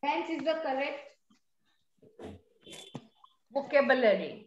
Hence is the correct vocabulary.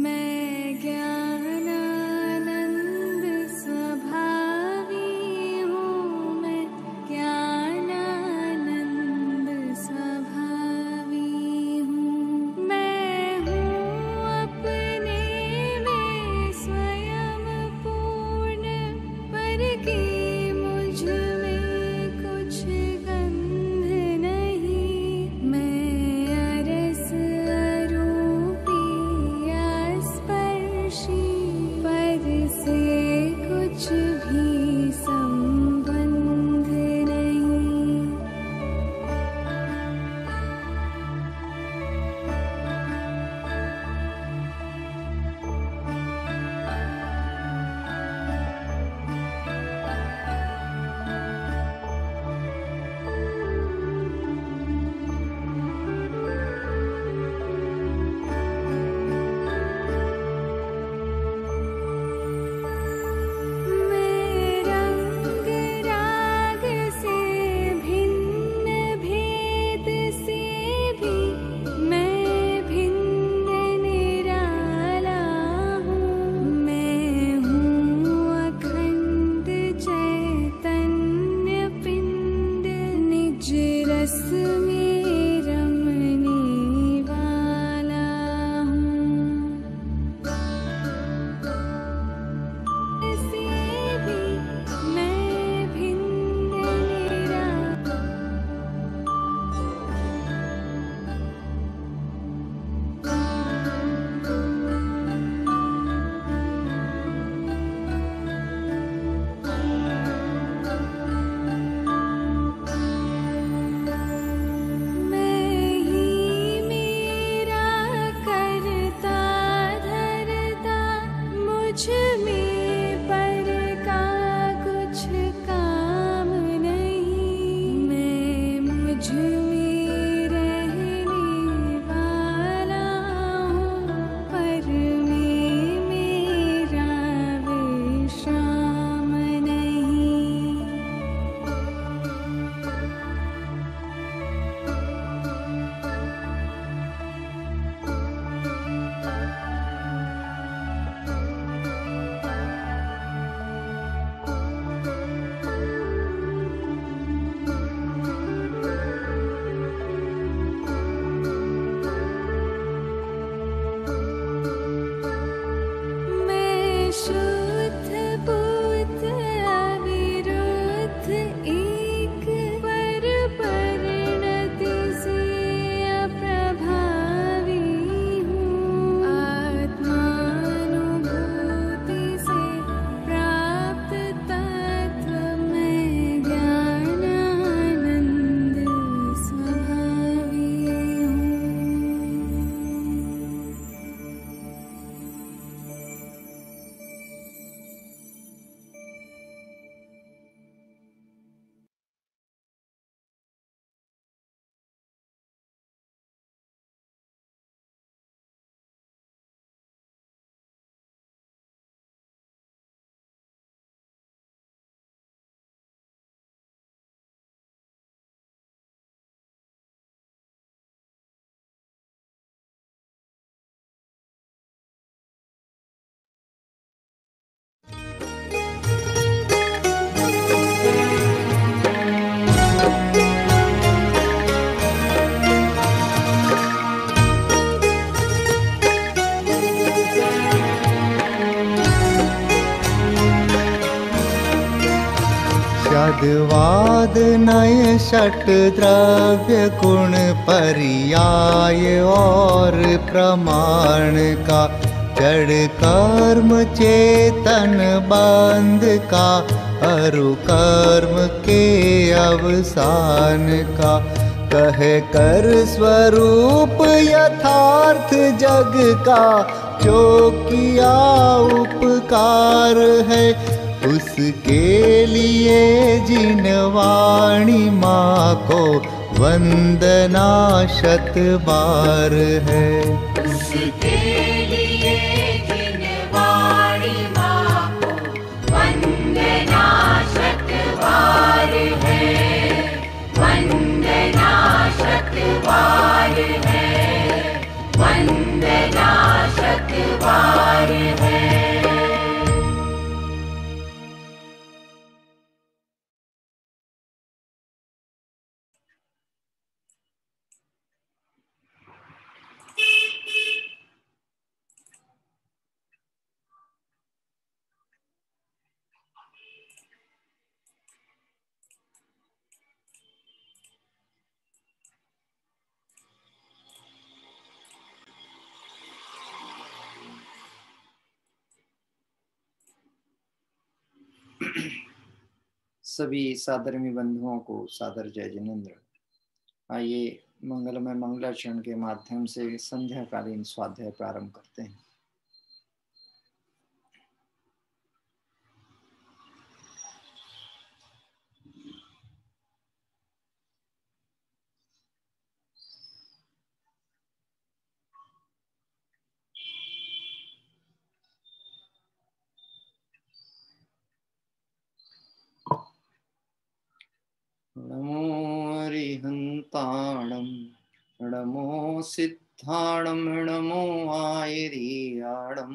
मैं ज्ञानानंद स्वभावी हूँ, मैं ज्ञानानंद स्वभावी हूँ। मैं हूँ अपने में स्वयं पूर्ण, पर कि मुझ में कुछ गंध नहीं। मैं अरस स्पर्शी, पर से कुछ भी संबंध नहीं। वेदवाद नय षट द्रव्य गुण पर्याय और प्रमाण का, जड़ कर्म चेतन बंध का, अरु कर्म के अवसान का। कहे कर स्वरूप यथार्थ जग का, जो किया उपकार है, उसके लिए जिन वाणी माँ को वंदना शत बार है। उसके लिए जिन वाणी माँ को वंदना शत बार है, वंदना शत बार है, वंदना शत बार है। सभी सादरमी बंधुओं को सादर जय जिनेन्द्र। आइए मंगलमय मंगलाचरण के माध्यम से संध्याकालीन स्वाध्याय प्रारंभ करते हैं। नमो अरिहंताणं नमो सिद्धाणं नमो आयर्याणं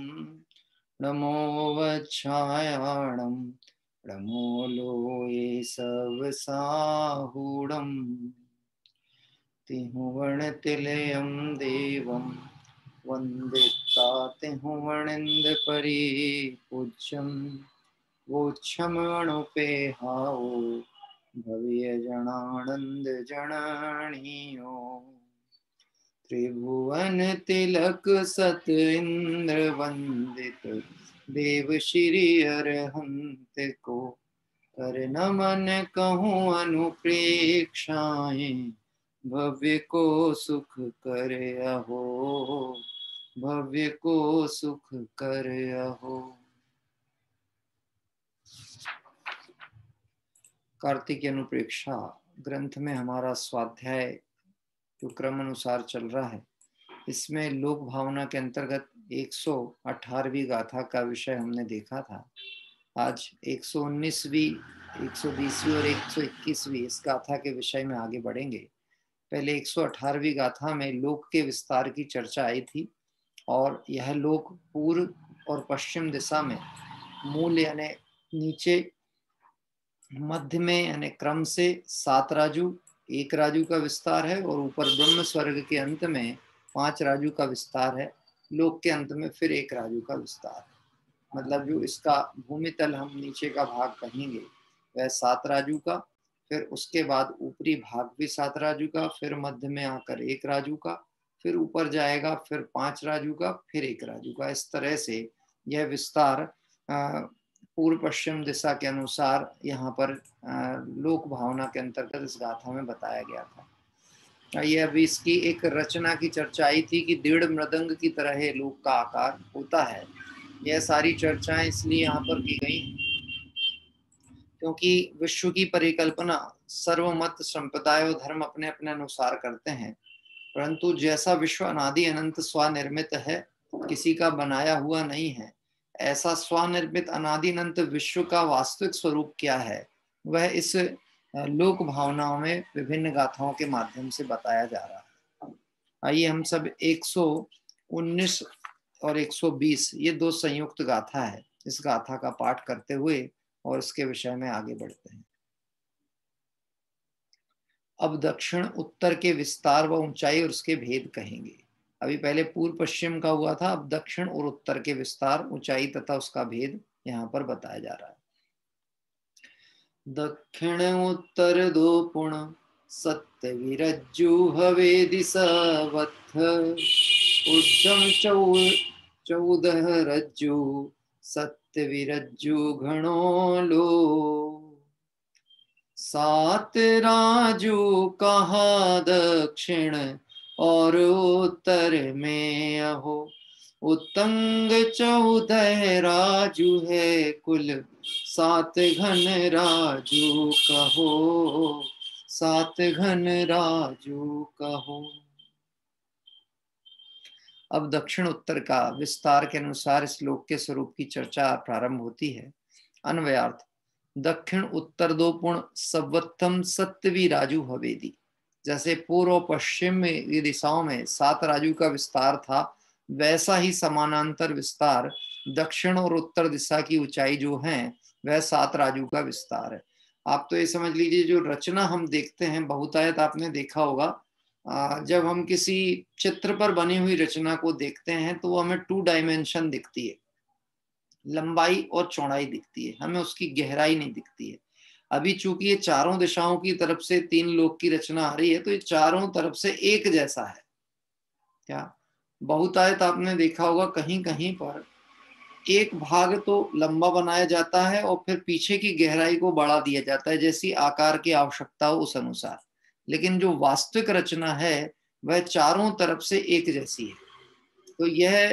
नमो वच्छायाणं नमो लोये सवसाहूणं तिहुवणतिलयं देवं वन्दिता तिहुवणिन्द परिपूज्यं वोच्छमणुपेहाओ भव्य जनानंद जनानियो। त्रिभुवन तिलक सत इंद्र वंदित देव श्री अरहंत को, कर नमन कहूँ अनुप्रेक्षाएं भव्य को सुख कर अहो, भव्य को सुख कर अहो। कार्तिक अनुप्रेक्षा ग्रंथ में हमारा स्वाध्याय जो क्रम अनुसार चल रहा है, इसमें लोक भावना के अंतर्गत 118वीं गाथा का विषय हमने देखा था। आज 119वीं, 120वीं और 121वीं इस गाथा के विषय में आगे बढ़ेंगे। पहले 118वीं गाथा में लोक के विस्तार की चर्चा आई थी और यह लोक पूर्व और पश्चिम दिशा में मूल यानी नीचे, मध्य में यानी क्रम से 7 राजू, 1 राजू का विस्तार है और ऊपर ब्रह्म स्वर्ग के अंत में 5 राजू का विस्तार है। लोक के अंत में फिर 1 राजू का विस्तार है। मतलब जो इसका भूमि तल हम नीचे का भाग कहेंगे वह 7 राजू का, फिर उसके बाद ऊपरी भाग भी 7 राजू का, फिर मध्य में आकर 1 राजू का, फिर ऊपर जाएगा फिर 5 राजू का, फिर 1 राजू का। इस तरह से यह विस्तार पूर्व पश्चिम दिशा के अनुसार यहाँ पर लोक भावना के अंतर्गत इस गाथा में बताया गया था। ये अभी इसकी एक रचना की चर्चा आई थी कि दृढ़ मृदंग की तरह लोक का आकार होता है। यह सारी चर्चाएं इसलिए यहाँ पर की गई क्योंकि विश्व की परिकल्पना सर्वमत संप्रदाय और धर्म अपने अपने अनुसार करते हैं, परंतु जैसा विश्व अनादि अनंत स्वनिर्मित है, किसी का बनाया हुआ नहीं है, ऐसा स्वनिर्मित अनादि अनंत विश्व का वास्तविक स्वरूप क्या है वह इस लोक भावनाओं में विभिन्न गाथाओं के माध्यम से बताया जा रहा है। आइए हम सब 119 और 120 ये 2 संयुक्त गाथा है, इस गाथा का पाठ करते हुए और इसके विषय में आगे बढ़ते हैं। अब दक्षिण उत्तर के विस्तार व ऊंचाई और उसके भेद कहेंगे। अभी पहले पूर्व पश्चिम का हुआ था, अब दक्षिण और उत्तर के विस्तार, ऊंचाई तथा उसका भेद यहाँ पर बताया जा रहा है। दक्षिण उत्तर दो पुण सत्य विरज्जु हवेदि सवत्थ ऊर्ध्वं चौदह रज्जु सत्य विरज्जु घणो लो। सात राजू कहा दक्षिण और उत्तर में अहो उत्तंग 14 राजू है कुल 7 घन राजू कहो 7 घन राजू कहो। अब दक्षिण उत्तर का विस्तार के अनुसार इस श्लोक के स्वरूप की चर्चा प्रारंभ होती है। अन्वयार्थ दक्षिण उत्तर दो पुण सवत्थम सत्तवी राजू हवेदी। जैसे पूर्व और पश्चिम में दिशाओं में 7 राजू का विस्तार था, वैसा ही समानांतर विस्तार दक्षिण और उत्तर दिशा की ऊंचाई जो है वह 7 राजू का विस्तार है। आप तो ये समझ लीजिए, जो रचना हम देखते हैं बहुतायत आपने देखा होगा, जब हम किसी चित्र पर बनी हुई रचना को देखते हैं तो वो हमें 2 डायमेंशन दिखती है, लंबाई और चौड़ाई दिखती है, हमें उसकी गहराई नहीं दिखती है। अभी चूंकि ये चारों दिशाओं की तरफ से 3 लोक की रचना आ रही है तो ये चारों तरफ से एक जैसा है। क्या बहुतायत आपने देखा होगा कहीं कहीं पर एक भाग तो लंबा बनाया जाता है और फिर पीछे की गहराई को बढ़ा दिया जाता है जैसी आकार की आवश्यकता हो उस अनुसार, लेकिन जो वास्तविक रचना है वह चारों तरफ से एक जैसी है। तो यह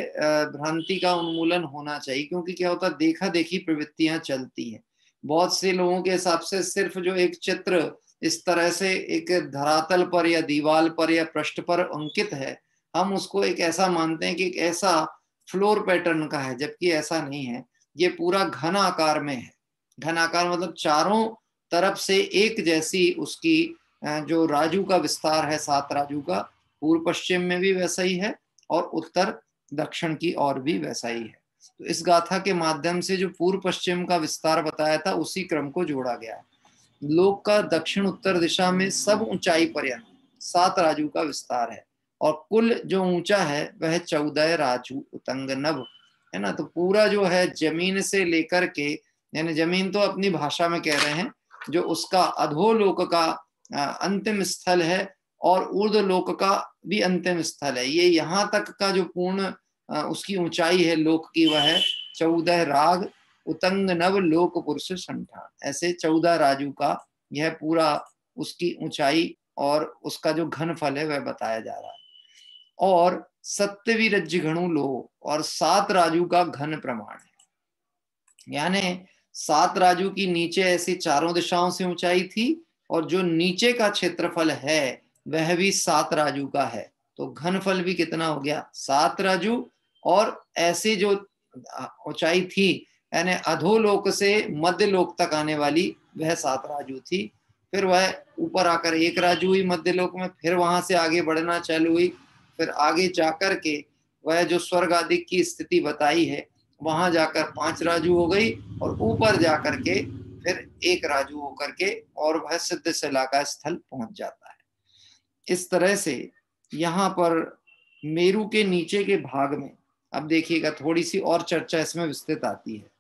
भ्रांति का उन्मूलन होना चाहिए, क्योंकि क्या होता है देखा देखी प्रवृत्तियां चलती हैं। बहुत से लोगों के हिसाब से सिर्फ जो एक चित्र इस तरह से एक धरातल पर या दीवार पर या पृष्ठ पर अंकित है, हम उसको एक ऐसा मानते हैं कि एक ऐसा फ्लोर पैटर्न का है, जबकि ऐसा नहीं है। ये पूरा घन आकार में है। घन आकार मतलब चारों तरफ से एक जैसी उसकी जो राजू का विस्तार है 7 राजू का, पूर्व पश्चिम में भी वैसा ही है और उत्तर दक्षिण की ओर भी वैसा ही है। तो इस गाथा के माध्यम से जो पूर्व पश्चिम का विस्तार बताया था उसी क्रम को जोड़ा गया है। लोक का दक्षिण उत्तर दिशा में सब ऊंचाई पर्यंत 7 राजू का विस्तार है और कुल जो ऊंचा है वह 14 राजू उतंग नभ है ना। तो पूरा जो है जमीन से लेकर के, यानी जमीन तो अपनी भाषा में कह रहे हैं, जो उसका अधोलोक का अंतिम स्थल है और ऊर्ध्वलोक का भी अंतिम स्थल है, ये यहाँ तक का जो पूर्ण उसकी ऊंचाई है लोक की वह है 14 राग उतंग नव लोक पुरुष संठान। ऐसे 14 राजू का यह पूरा उसकी ऊंचाई और उसका जो घन फल है वह बताया जा रहा है। और सत्यवी रज्जु घणु लो, और 7 राजू का घन प्रमाण है। यानी 7 राजू की नीचे ऐसी चारों दिशाओं से ऊंचाई थी और जो नीचे का क्षेत्रफल है वह भी 7 राजू का है। तो घनफल भी कितना हो गया 7 राजू, और ऐसे जो ऊंचाई थी यानी अधोलोक से मध्य लोक तक आने वाली वह 7 राजू थी। फिर वह ऊपर आकर 1 राजू हुई मध्य लोक में, फिर वहां से आगे बढ़ना चालू हुई, फिर आगे जाकर के वह जो स्वर्ग आदि की स्थिति बताई है वहां जाकर 5 राजू हो गई और ऊपर जाकर के फिर 1 राजू होकर के और वह सिद्ध शिला का स्थल पहुंच जाता है। इस तरह से यहाँ पर मेरु के नीचे के भाग में अब देखिएगा थोड़ी सी और चर्चा इसमें विस्तृत आती है।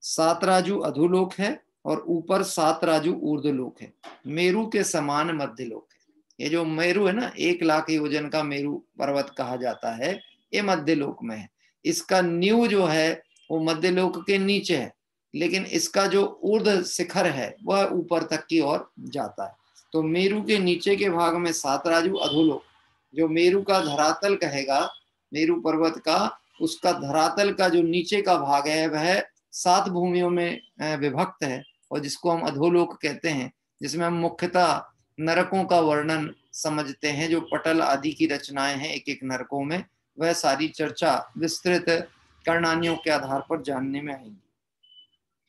7 राजू अधोलोक है और ऊपर 7 राजू ऊर्ध्वलोक है। मेरु के समान मध्यलोक है। ये जो मेरु है ना, 1 लाख योजन का मेरु पर्वत कहा जाता है, ये मध्यलोक में है। इसका नींव जो है वो मध्यलोक के नीचे है, लेकिन इसका जो ऊर्ध्व शिखर है वह ऊपर तक की ओर जाता है। तो मेरु के नीचे के भाग में 7 राजू अधोलोक, जो मेरु का धरातल कहेगा, मेरु पर्वत का उसका धरातल का जो नीचे का भाग है वह 7 भूमियों में विभक्त है और जिसको हम अधोलोक कहते हैं, जिसमें हम मुख्यतः नरकों का वर्णन समझते हैं। जो पटल आदि की रचनाएं हैं एक एक नरकों में, वह सारी चर्चा विस्तृत कर्णानियों के आधार पर जानने में आएंगी।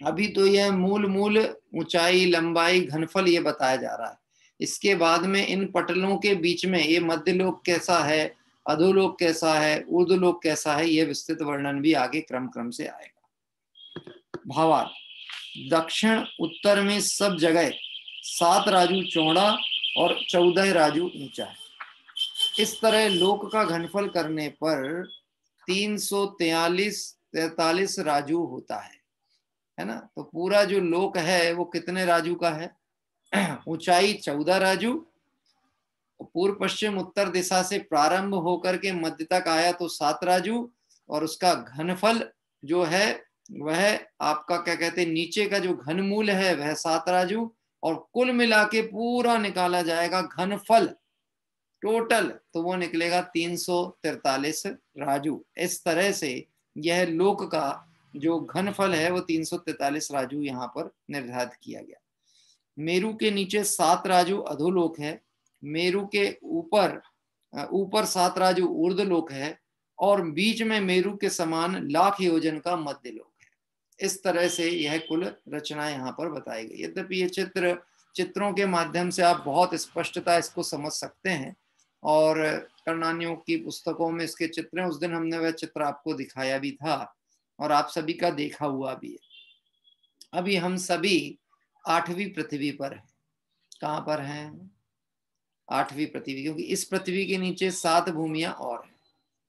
अभी तो यह मूल ऊंचाई लंबाई घनफल ये बताया जा रहा है। इसके बाद में इन पटलों के बीच में ये मध्यलोक कैसा है, अधोलोक कैसा है, ऊर्ध्वलोक कैसा है, यह विस्तृत वर्णन भी आगे क्रम से आएगा। भावार्थ, दक्षिण उत्तर में सब जगह 7 राजू चौड़ा और 14 राजू ऊंचा है। इस तरह लोक का घनफल करने पर 343 राजू होता है। है ना। तो पूरा जो लोक है वो कितने राजू का है? ऊंचाई 14 राजू, पूर्व पश्चिम उत्तर दिशा से प्रारंभ होकर के मध्य तक आया तो 7 राजू, और उसका घनफल जो है वह आपका क्या कहते हैं, नीचे का जो घनमूल है वह 7 राजू, और कुल मिला के पूरा निकाला जाएगा घनफल टोटल, तो वो निकलेगा 343 राजू। इस तरह से यह लोक का जो घनफल है वो 343 राजू यहाँ पर निर्धारित किया गया। मेरु के नीचे 7 राजू अधोलोक है, मेरु के ऊपर 7 राजू ऊर्ध्वलोक है, और बीच में मेरु के समान लाख योजन का मध्य लोक है। इस तरह से यह कुल रचना यहाँ पर बताई गई। यद्यपि ये चित्रों के माध्यम से आप बहुत स्पष्टता इसको समझ सकते हैं, और कर्णानियों की पुस्तकों में इसके चित्र हैं। उस दिन हमने वह चित्र आपको दिखाया भी था और आप सभी का देखा हुआ भी है। अभी हम सभी 8वीं पृथ्वी पर हैं। कहाँ पर हैं? 8वीं पृथ्वी, क्योंकि इस पृथ्वी के नीचे 7 भूमियां और हैं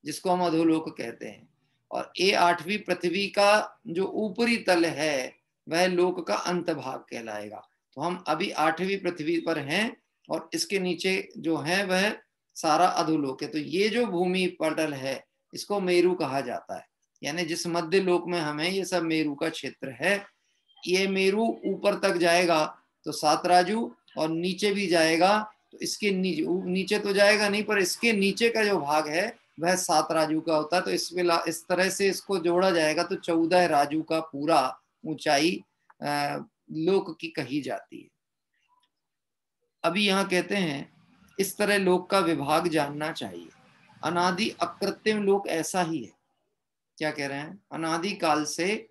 जिसको हम अधोलोक कहते हैं, और ये 8वीं पृथ्वी का जो ऊपरी तल है वह लोक का अंत भाग कहलाएगा। तो हम अभी 8वीं पृथ्वी पर हैं और इसके नीचे जो है वह सारा अधोलोक है। तो ये जो भूमि पटल है इसको मेरु कहा जाता है, यानी जिस मध्य लोक में हमें ये सब मेरु का क्षेत्र है। ये मेरु ऊपर तक जाएगा तो 7 राजू, और नीचे भी जाएगा तो इसके नीचे तो जाएगा नहीं, पर इसके नीचे का जो भाग है वह 7 राजू का होता है। तो इस तरह से इसको जोड़ा जाएगा तो 14 राजू का पूरा ऊंचाई लोक की कही जाती है। अभी यहाँ कहते हैं इस तरह लोक का विभाग जानना चाहिए। अनादि अकृत्रिम लोक ऐसा ही है। क्या कह रहे हैं? अनादि काल से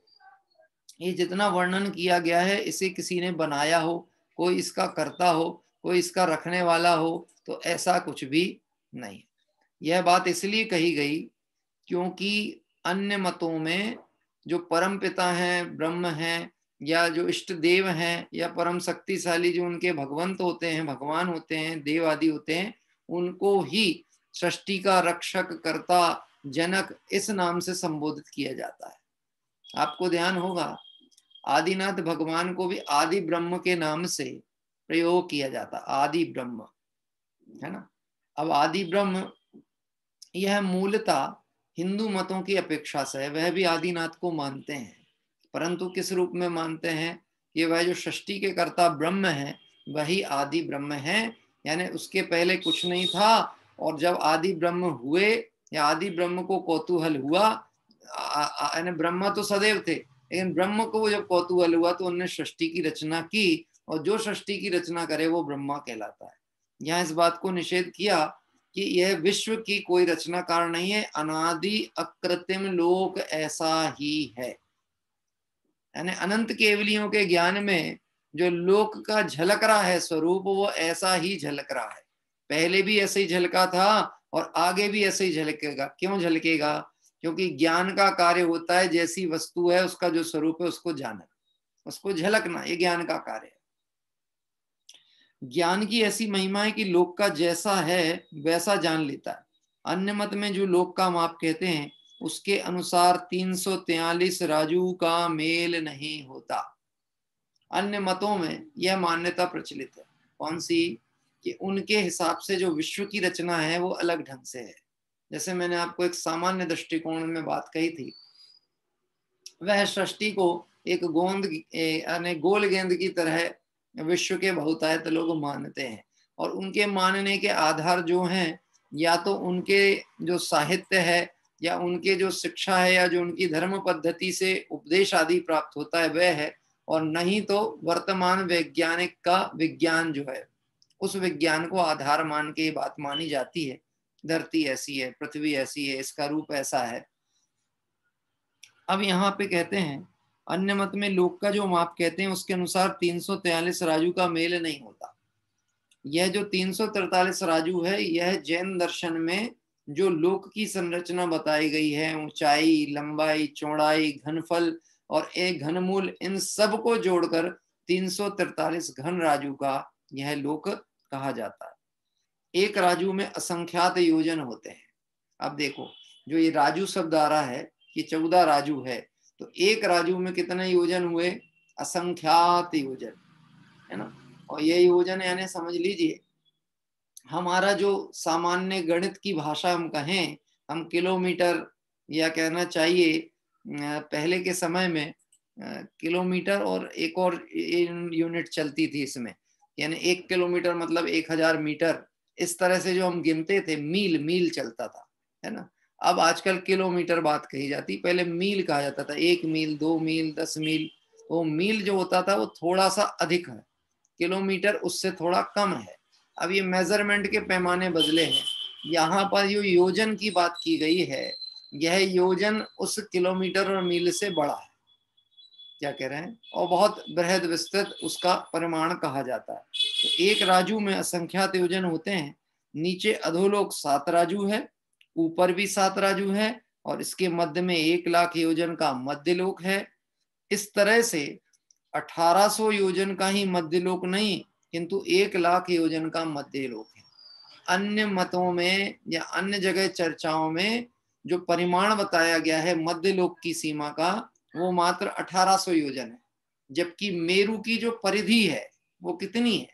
ये जितना वर्णन किया गया है इसे किसी ने बनाया हो, कोई इसका करता हो, कोई इसका रखने वाला हो, तो ऐसा कुछ भी नहीं। यह बात इसलिए कही गई क्योंकि अन्य मतों में जो परम पिता हैं, ब्रह्म हैं, या जो इष्ट देव हैं, या परम शक्तिशाली जो उनके भगवंत होते हैं, भगवान होते हैं, देव आदि होते हैं, उनको ही सृष्टि का रक्षक, कर्ता, जनक इस नाम से संबोधित किया जाता है। आपको ध्यान होगा आदिनाथ भगवान को भी आदि ब्रह्म के नाम से प्रयोग किया जाता, आदि ब्रह्म, है ना। अब आदि ब्रह्म यह मूलतः हिंदू मतों की अपेक्षा से वह भी आदिनाथ को मानते हैं, परंतु किस रूप में मानते हैं? ये वह जो सृष्टि के कर्ता ब्रह्म है वही आदि ब्रह्म है, यानी उसके पहले कुछ नहीं था, और जब आदि ब्रह्म हुए या आदि ब्रह्म को कौतूहल हुआ, यानी ब्रह्मा तो सदैव थे, लेकिन ब्रह्म को जब कौतूहल हुआ तो उन्होंने सृष्टि की रचना की, और जो सृष्टि की रचना करे वो ब्रह्मा कहलाता है। यहाँ इस बात को निषेध किया कि यह विश्व की कोई रचनाकार नहीं है, अनादि अकृत्रिम लोक ऐसा ही है। यानी अनंत केवलियों के ज्ञान में जो लोक का झलक रहा है स्वरूप, वो ऐसा ही झलक रहा है। पहले भी ऐसे ही झलका था और आगे भी ऐसे ही झलकेगा। क्यों झलकेगा? क्योंकि ज्ञान का कार्य होता है जैसी वस्तु है उसका जो स्वरूप है उसको जानना, उसको झलकना, ये ज्ञान का कार्य है। ज्ञान की ऐसी महिमा है कि लोक का जैसा है वैसा जान लेता है। अन्य मत में जो लोक का माप कहते हैं उसके अनुसार 343 राजू का मेल नहीं होता। अन्य मतों में यह मान्यता प्रचलित है। कौन सी? कि उनके हिसाब से जो विश्व की रचना है वो अलग ढंग से है। जैसे मैंने आपको एक सामान्य दृष्टिकोण में बात कही थी, वह सृष्टि को एक गोल गेंद की तरह विश्व के बहुतायत लोग मानते हैं, और उनके मानने के आधार जो हैं या तो उनके जो साहित्य है, या उनके जो शिक्षा है, या जो उनकी धर्म पद्धति से उपदेश आदि प्राप्त होता है वह है, और नहीं तो वर्तमान वैज्ञानिक का विज्ञान जो है उस विज्ञान को आधार मान के ये बात मानी जाती है, धरती ऐसी है, पृथ्वी ऐसी है, इसका रूप ऐसा है। अब यहाँ पे कहते हैं अन्य मत में लोक का जो माप कहते हैं उसके अनुसार 343 राजू का मेल नहीं होता। यह जो 343 राजू है यह जैन दर्शन में जो लोक की संरचना बताई गई है, ऊंचाई, लंबाई, चौड़ाई, घनफल और एक घनमूल, इन सब को जोड़कर 343 घन राजू का यह लोक कहा जाता है। एक राजू में असंख्यात योजन होते हैं। अब देखो जो ये राजू शब्द आ रहा है कि 14 राजू है, तो एक राजू में कितने योजन हुए? असंख्यात योजन, है ना। और ये योजन यानी समझ लीजिए हमारा जो सामान्य गणित की भाषा हम कहें, हम किलोमीटर या कहना चाहिए पहले के समय में किलोमीटर और एक और यूनिट चलती थी इसमें, यानी 1 किलोमीटर मतलब 1000 मीटर, इस तरह से जो हम गिनते थे, मील मील चलता था, है ना। अब आजकल किलोमीटर बात कही जाती, पहले मील कहा जाता था। 1 मील, 2 मील, 10 मील। वो मील जो होता था वो थोड़ा सा अधिक है, किलोमीटर उससे थोड़ा कम है। अब ये मेजरमेंट के पैमाने बदले हैं। यहाँ पर जो योजन की बात की गई है, यह योजन उस किलोमीटर और मील से बड़ा है। क्या कह रहे हैं? और बहुत बृहद विस्तृत उसका परिमाण कहा जाता है। तो एक राजू में असंख्यात योजन होते हैं। नीचे अधोलोक 7 राजू है, ऊपर भी 7 राजू है, और इसके मध्य में 1 लाख योजन का मध्यलोक है। इस तरह से 1800 योजन का ही मध्यलोक नहीं, किंतु 1 लाख योजन का मध्यलोक है। अन्य मतों में या अन्य जगह चर्चाओं में जो परिमाण बताया गया है मध्यलोक की सीमा का, वो मात्र 1800 योजन है। जबकि मेरु की जो परिधि है वो कितनी है?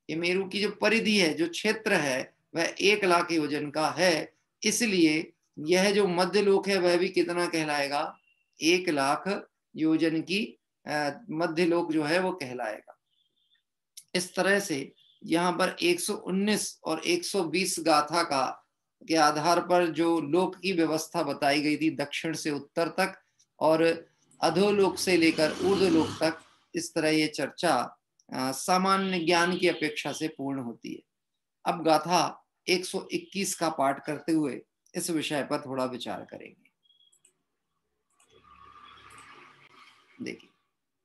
ये मेरु की जो परिधि है, जो क्षेत्र है, वह 1 लाख योजन का है। इसलिए यह जो मध्यलोक है वह भी कितना कहलाएगा? 1 लाख योजन की मध्यलोक जो है वो कहलाएगा। इस तरह से यहाँ पर 119 और 120 गाथा का के आधार पर जो लोक की व्यवस्था बताई गई थी, दक्षिण से उत्तर तक और अधोलोक से लेकर ऊर्ध्वलोक तक, इस तरह ये चर्चा सामान्य ज्ञान की अपेक्षा से पूर्ण होती है। अब गाथा 121 का पाठ करते हुए इस विषय पर थोड़ा विचार करेंगे। देखिए,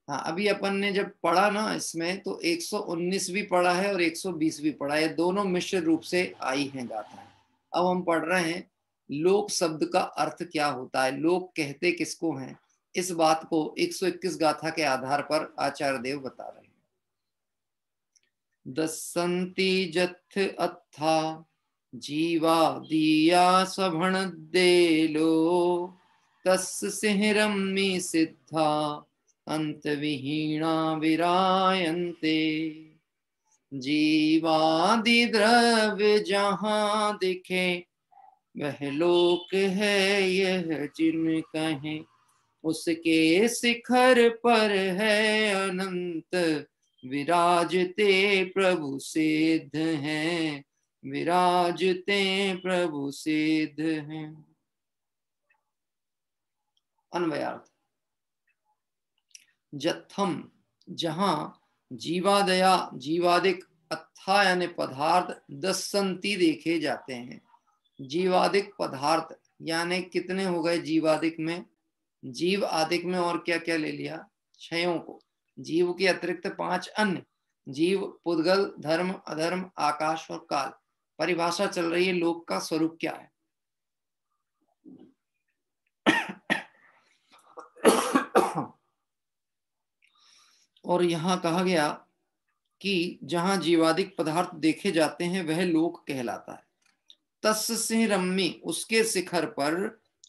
हाँ, अभी अपन ने जब पढ़ा ना इसमें, तो 119 भी पढ़ा है और 120 भी पढ़ा है, दोनों मिश्र रूप से आई हैं गाथाएं। अब हम पढ़ रहे हैं लोक शब्द का अर्थ क्या होता है, लोक कहते किसको हैं। इस बात को 121 गाथा के आधार पर आचार्य देव बता रहे हैं। दस्सन्ति जथ अत्था जीवा दिया सभण देलो तस् सिंहरम्मी सिद्धा अंत विहीणा विरायन्ते। जीवादि द्रव्य जहां दिखे वह लोक है यह जिन कहें, उसके शिखर पर है अनंत विराजते प्रभु सिद्ध हैं, विराजते प्रभु सिद्ध हैं। अन्वयार्थ, जत्थम जहां जीवादया जीवादिक अत्था यानी पदार्थ दस्सन्ति देखे जाते हैं। जीवादिक पदार्थ यानी कितने हो गए जीवादिक में? जीव आदिक में और क्या क्या ले लिया? क्षयों को। जीव के अतिरिक्त 5 अन्य, जीव, पुद्गल, धर्म, अधर्म, आकाश और काल। परिभाषा चल रही है लोक का स्वरूप क्या है। और यहां कहा गया कि जहां जीवादिक पदार्थ देखे जाते हैं वह लोक कहलाता है। तस्य सिंहरम्मी उसके शिखर पर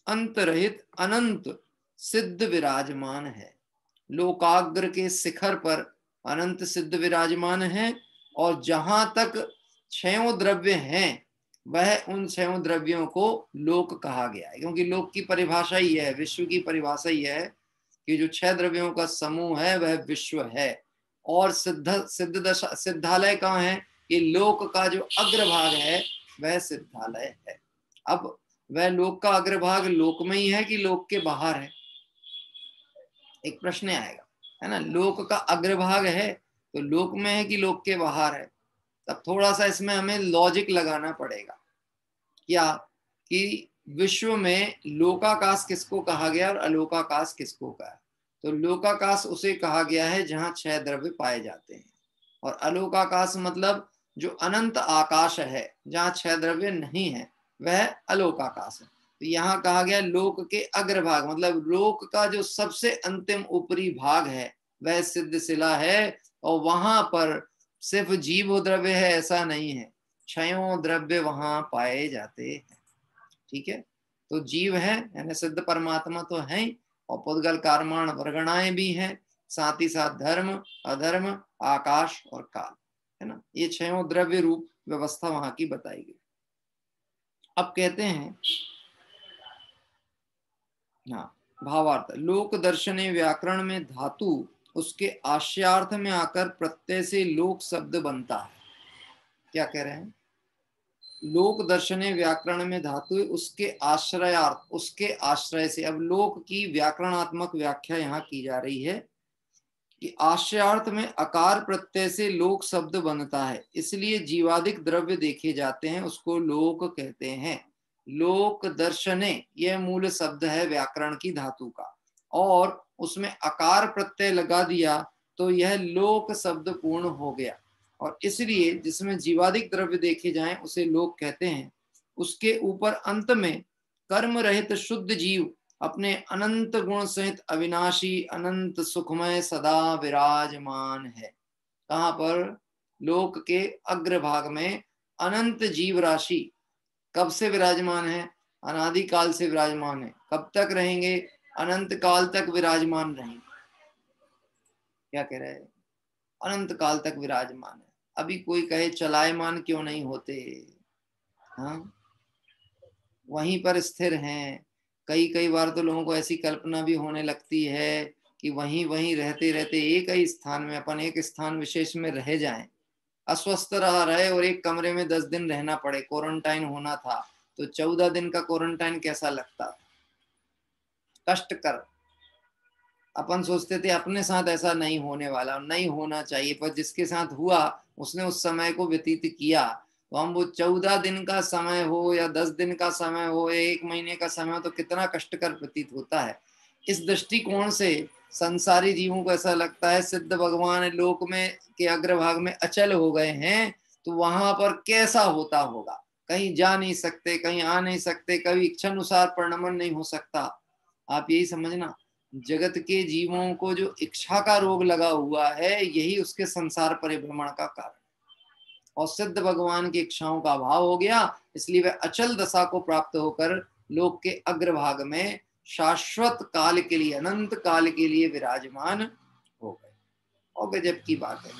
अंतरहित अनंत सिद्ध विराजमान है। लोकाग्र के शिखर पर अनंत सिद्ध विराजमान है। और जहां तक क्षयों द्रव्य हैं वह उन क्षयों द्रव्यों को लोक कहा गया है, क्योंकि लोक की परिभाषा ही है, विश्व की परिभाषा ही है कि जो 6 द्रव्यों का समूह है वह विश्व है। और सिद्धालय कहाँ है? कि लोक का जो अग्रभाग है वह सिद्धालय है। अब वह लोक का अग्रभाग लोक में ही है कि लोक के बाहर है? एक प्रश्न आएगा, है ना। लोक का अग्रभाग है तो लोक में है कि लोक के बाहर है? तब थोड़ा सा इसमें हमें लॉजिक लगाना पड़ेगा। क्या कि विश्व में लोकाकाश किसको कहा गया और अलोकाकाश किसको कहा? तो लोकाकाश उसे कहा गया है जहां 6 द्रव्य पाए जाते हैं, और अलोकाकाश मतलब जो अनंत आकाश है जहां 6 द्रव्य नहीं है वह अलोकाकाश है। तो यहाँ कहा गया लोक के अग्रभाग, मतलब लोक का जो सबसे अंतिम ऊपरी भाग है वह सिद्ध शिला है। और वहां पर सिर्फ जीव द्रव्य है ऐसा नहीं है, क्षयों द्रव्य वहां पाए जाते हैं। ठीक है, तो जीव है यानी सिद्ध परमात्मा तो है, और पुद्गल कार्माण वर्गणाएं भी हैं, साथ ही साथ धर्म, अधर्म, आकाश और काल, है ना। ये छहों द्रव्य रूप व्यवस्था वहां की बताई गई। अब कहते हैं हाँ भावार्थ, लोक दर्शने व्याकरण में धातु उसके आश्रयार्थ में आकर प्रत्यय से लोक शब्द बनता है। क्या कह रहे हैं? लोक दर्शने व्याकरण में धातु उसके आश्रयार्थ, उसके आश्रय से। अब लोक की व्याकरणात्मक व्याख्या यहाँ की जा रही है कि आश्रयार्थ में अकार प्रत्यय से लोक शब्द बनता है, इसलिए जीवादिक द्रव्य देखे जाते हैं, उसको लोक कहते हैं। लोक दर्शने यह मूल शब्द है व्याकरण की धातु का, और उसमें अकार प्रत्यय लगा दिया तो यह लोक शब्द पूर्ण हो गया, और इसलिए जिसमें जीवादिक द्रव्य देखे जाएं उसे लोक कहते हैं। उसके ऊपर अंत में कर्म रहित शुद्ध जीव अपने अनंत गुण सहित अविनाशी अनंत सुखमय सदा विराजमान है। कहाँ पर? लोक के अग्रभाग में अनंत जीव राशि कब से विराजमान है? अनादिकाल से विराजमान है। कब तक रहेंगे? अनंत काल तक विराजमान रहेंगे। क्या कह रहे हैं? अनंत काल तक विराजमान है। अभी कोई कहे चलायमान क्यों नहीं होते? हाँ, वहीं पर स्थिर हैं। कई बार तो लोगों को ऐसी कल्पना भी होने लगती है कि वहीं वहीं रहते रहते एक ही स्थान में, अपन एक स्थान विशेष में रह जाएं, अस्वस्थ रहे और एक कमरे में 10 दिन रहना पड़े, क्वारंटाइन होना था तो 14 दिन का क्वारंटाइन कैसा लगता? कष्टकर। अपन सोचते थे अपने साथ ऐसा नहीं होने वाला, नहीं होना चाहिए, पर जिसके साथ हुआ उसने उस समय को व्यतीत किया, तो हम वो 14 दिन का समय हो या 10 दिन का समय हो या 1 महीने का समय हो तो कितना कष्टकर प्रतीत होता है। इस दृष्टिकोण से संसारी जीवों को ऐसा लगता है सिद्ध भगवान लोक में के अग्रभाग में अचल हो गए हैं, तो वहां पर कैसा होता होगा? कहीं जा नहीं सकते, कहीं आ नहीं सकते, कभी इच्छा अनुसार परिणमन नहीं हो सकता। आप यही समझना, जगत के जीवों को जो इच्छा का रोग लगा हुआ है यही उसके संसार परिभ्रमण का कारण, और सिद्ध भगवान की इच्छाओं का अभाव हो गया, इसलिए वह अचल दशा को प्राप्त होकर लोक के अग्रभाग में शाश्वत काल के लिए, अनंत काल के लिए विराजमान हो गए। और गजब की बात है,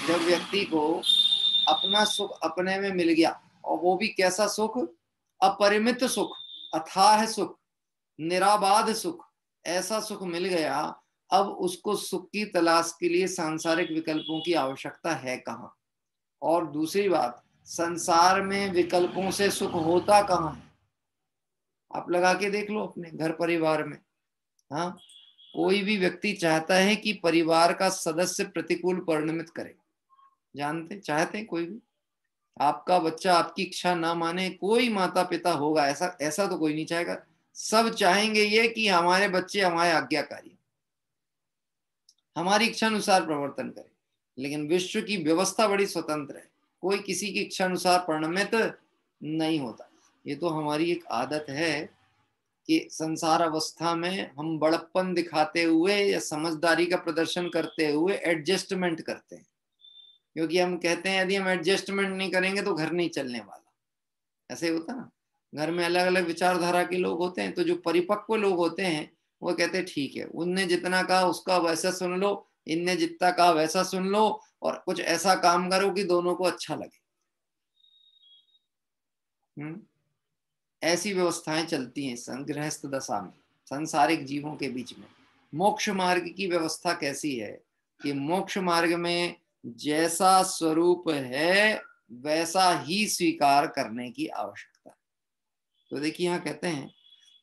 जब व्यक्ति को अपना सुख अपने में मिल गया, और वो भी कैसा सुख? अपरिमित सुख, अथाह सुख, निराबाध सुख, ऐसा सुख मिल गया, अब उसको सुख की तलाश के लिए सांसारिक विकल्पों की आवश्यकता है कहाँ? और दूसरी बात, संसार में विकल्पों से सुख होता कहाँ है? आप लगा के देख लो अपने घर परिवार में। हाँ, कोई भी व्यक्ति चाहता है कि परिवार का सदस्य प्रतिकूल परिणमित करे, जानते चाहते हैं? कोई भी आपका बच्चा आपकी इच्छा ना माने, कोई माता पिता होगा ऐसा तो कोई नहीं चाहेगा। सब चाहेंगे ये कि हमारे बच्चे हमारे आज्ञाकारी, हमारी इच्छा अनुसार प्रवर्तन करें। लेकिन विश्व की व्यवस्था बड़ी स्वतंत्र है, कोई किसी की इच्छा अनुसार परिणमित नहीं होता। ये तो हमारी एक आदत है कि संसार अवस्था में हम बड़प्पन दिखाते हुए या समझदारी का प्रदर्शन करते हुए एडजस्टमेंट करते हैं, क्योंकि हम कहते हैं यदि हम एडजस्टमेंट नहीं करेंगे तो घर नहीं चलने वाला। ऐसे होता ना, घर में अलग अलग विचारधारा के लोग होते हैं, तो जो परिपक्व लोग होते हैं वो कहते हैं ठीक है, उनने जितना कहा उसका वैसा सुन लो, इनने जितना कहा वैसा सुन लो, और कुछ ऐसा काम करो कि दोनों को अच्छा लगे। ऐसी व्यवस्थाएं चलती हैं गृहस्थ दशा में, सांसारिक जीवों के बीच में। मोक्ष मार्ग की व्यवस्था कैसी है कि मोक्ष मार्ग में जैसा स्वरूप है वैसा ही स्वीकार करने की आवश्यकता है। तो देखिए यहाँ कहते हैं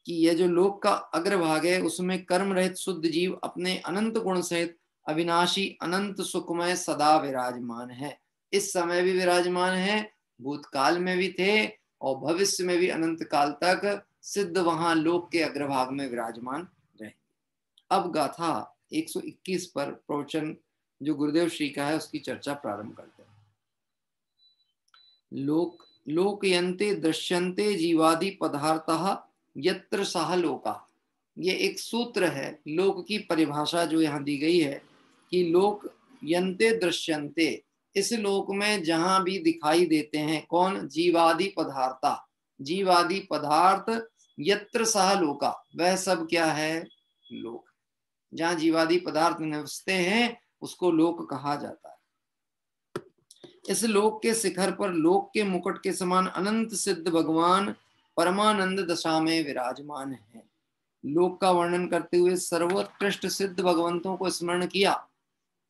कि यह जो लोक का अग्रभाग है उसमें कर्म रहित शुद्ध जीव अपने अनंत गुण सहित अविनाशी अनंत सुखमय सदा विराजमान है। इस समय भी विराजमान है, भूतकाल में भी थे, और भविष्य में भी अनंत काल तक सिद्ध वहां लोक के अग्रभाग में विराजमान रहेंगे। अब गाथा 121 पर प्रवचन जो गुरुदेव श्री का है उसकी चर्चा प्रारंभ करते हैं। लोकयन्ते दृश्यन्ते जीवादि पदार्थः यत्र सह लोका। ये एक सूत्र है, लोक की परिभाषा जो यहाँ दी गई है कि लोक यन्ते दृश्यन्ते, इस लोक में जहां भी दिखाई देते हैं कौन? जीवादि पदार्था, जीवादि पदार्थ, यत्र सह लोका, वह सब क्या है? लोक। जहां जीवादि पदार्थ निवसते हैं उसको लोक कहा जाता है। इस लोक के शिखर पर लोक के मुकुट के समान अनंत सिद्ध भगवान परमानंद दशा में विराजमान है। लोक का वर्णन करते हुए सर्वोत्कृष्ट सिद्ध भगवंतों को स्मरण किया।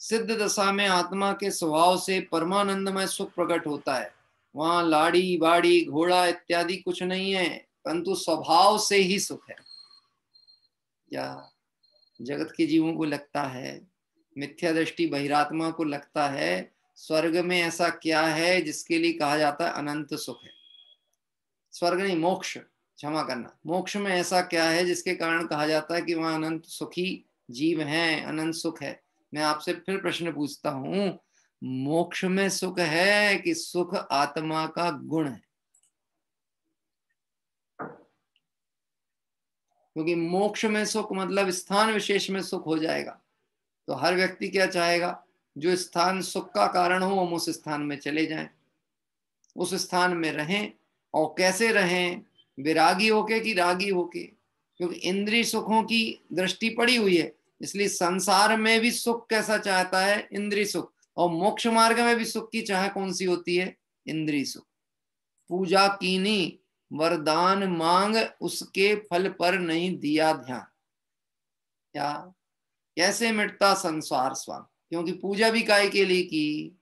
सिद्ध दशा में आत्मा के स्वभाव से परमानंदमय सुख प्रकट होता है। वहां लाड़ी बाड़ी घोड़ा इत्यादि कुछ नहीं है, परंतु स्वभाव से ही सुख है। या जगत के जीवों को लगता है, मिथ्या दृष्टि बहिरात्मा को लगता है, स्वर्ग में ऐसा क्या है जिसके लिए कहा जाता है अनंत सुख है। स्वर्ग नहीं, मोक्ष, क्षमा करना, मोक्ष में ऐसा क्या है जिसके कारण कहा जाता है कि वहां अनंत सुखी जीव हैं, अनंत सुख है। मैं आपसे फिर प्रश्न पूछता हूं, मोक्ष में सुख है कि सुख आत्मा का गुण है? क्योंकि मोक्ष में सुख मतलब स्थान विशेष में सुख हो जाएगा। तो हर व्यक्ति क्या चाहेगा, जो स्थान सुख का कारण हो हम उस स्थान में चले जाएं, उस स्थान में रहें। और कैसे रहें, विरागी होके कि रागी होके? क्योंकि इंद्रिय सुखों की दृष्टि पड़ी हुई है, इसलिए संसार में भी सुख कैसा चाहता है, इंद्रिय सुख। और मोक्ष मार्ग में भी सुख की चाह कौन सी होती है, इंद्रिय सुख। पूजा कीनी वरदान मांग, उसके फल पर नहीं दिया ध्यान। क्या कैसे मिटता संसार स्वांग? क्योंकि पूजा भी काय के लिए की,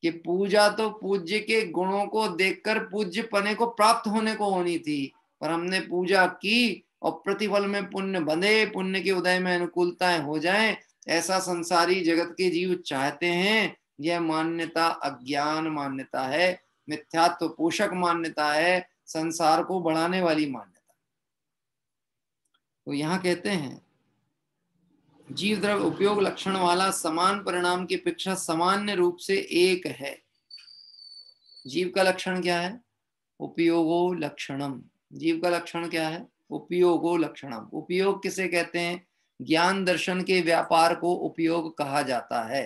कि पूजा तो पूज्य के गुणों को देखकर पूज्य पने को प्राप्त होने को होनी थी, पर हमने पूजा की और प्रतिफल में पुण्य बंधे, पुण्य के उदय में अनुकूलताएं हो जाएं, ऐसा संसारी जगत के जीव चाहते हैं। यह मान्यता अज्ञान मान्यता है, मिथ्यात्व पोषक मान्यता है, संसार को बढ़ाने वाली मान्यता। तो यहां कहते हैं जीव द्रव्य उपयोग लक्षण वाला समान परिणाम की अपेक्षा सामान्य रूप से एक है। जीव का लक्षण क्या है, उपयोगो लक्षणम। जीव का लक्षण क्या है, उपयोगो लक्षणम। उपयोग किसे कहते हैं, ज्ञान दर्शन के व्यापार को उपयोग कहा जाता है।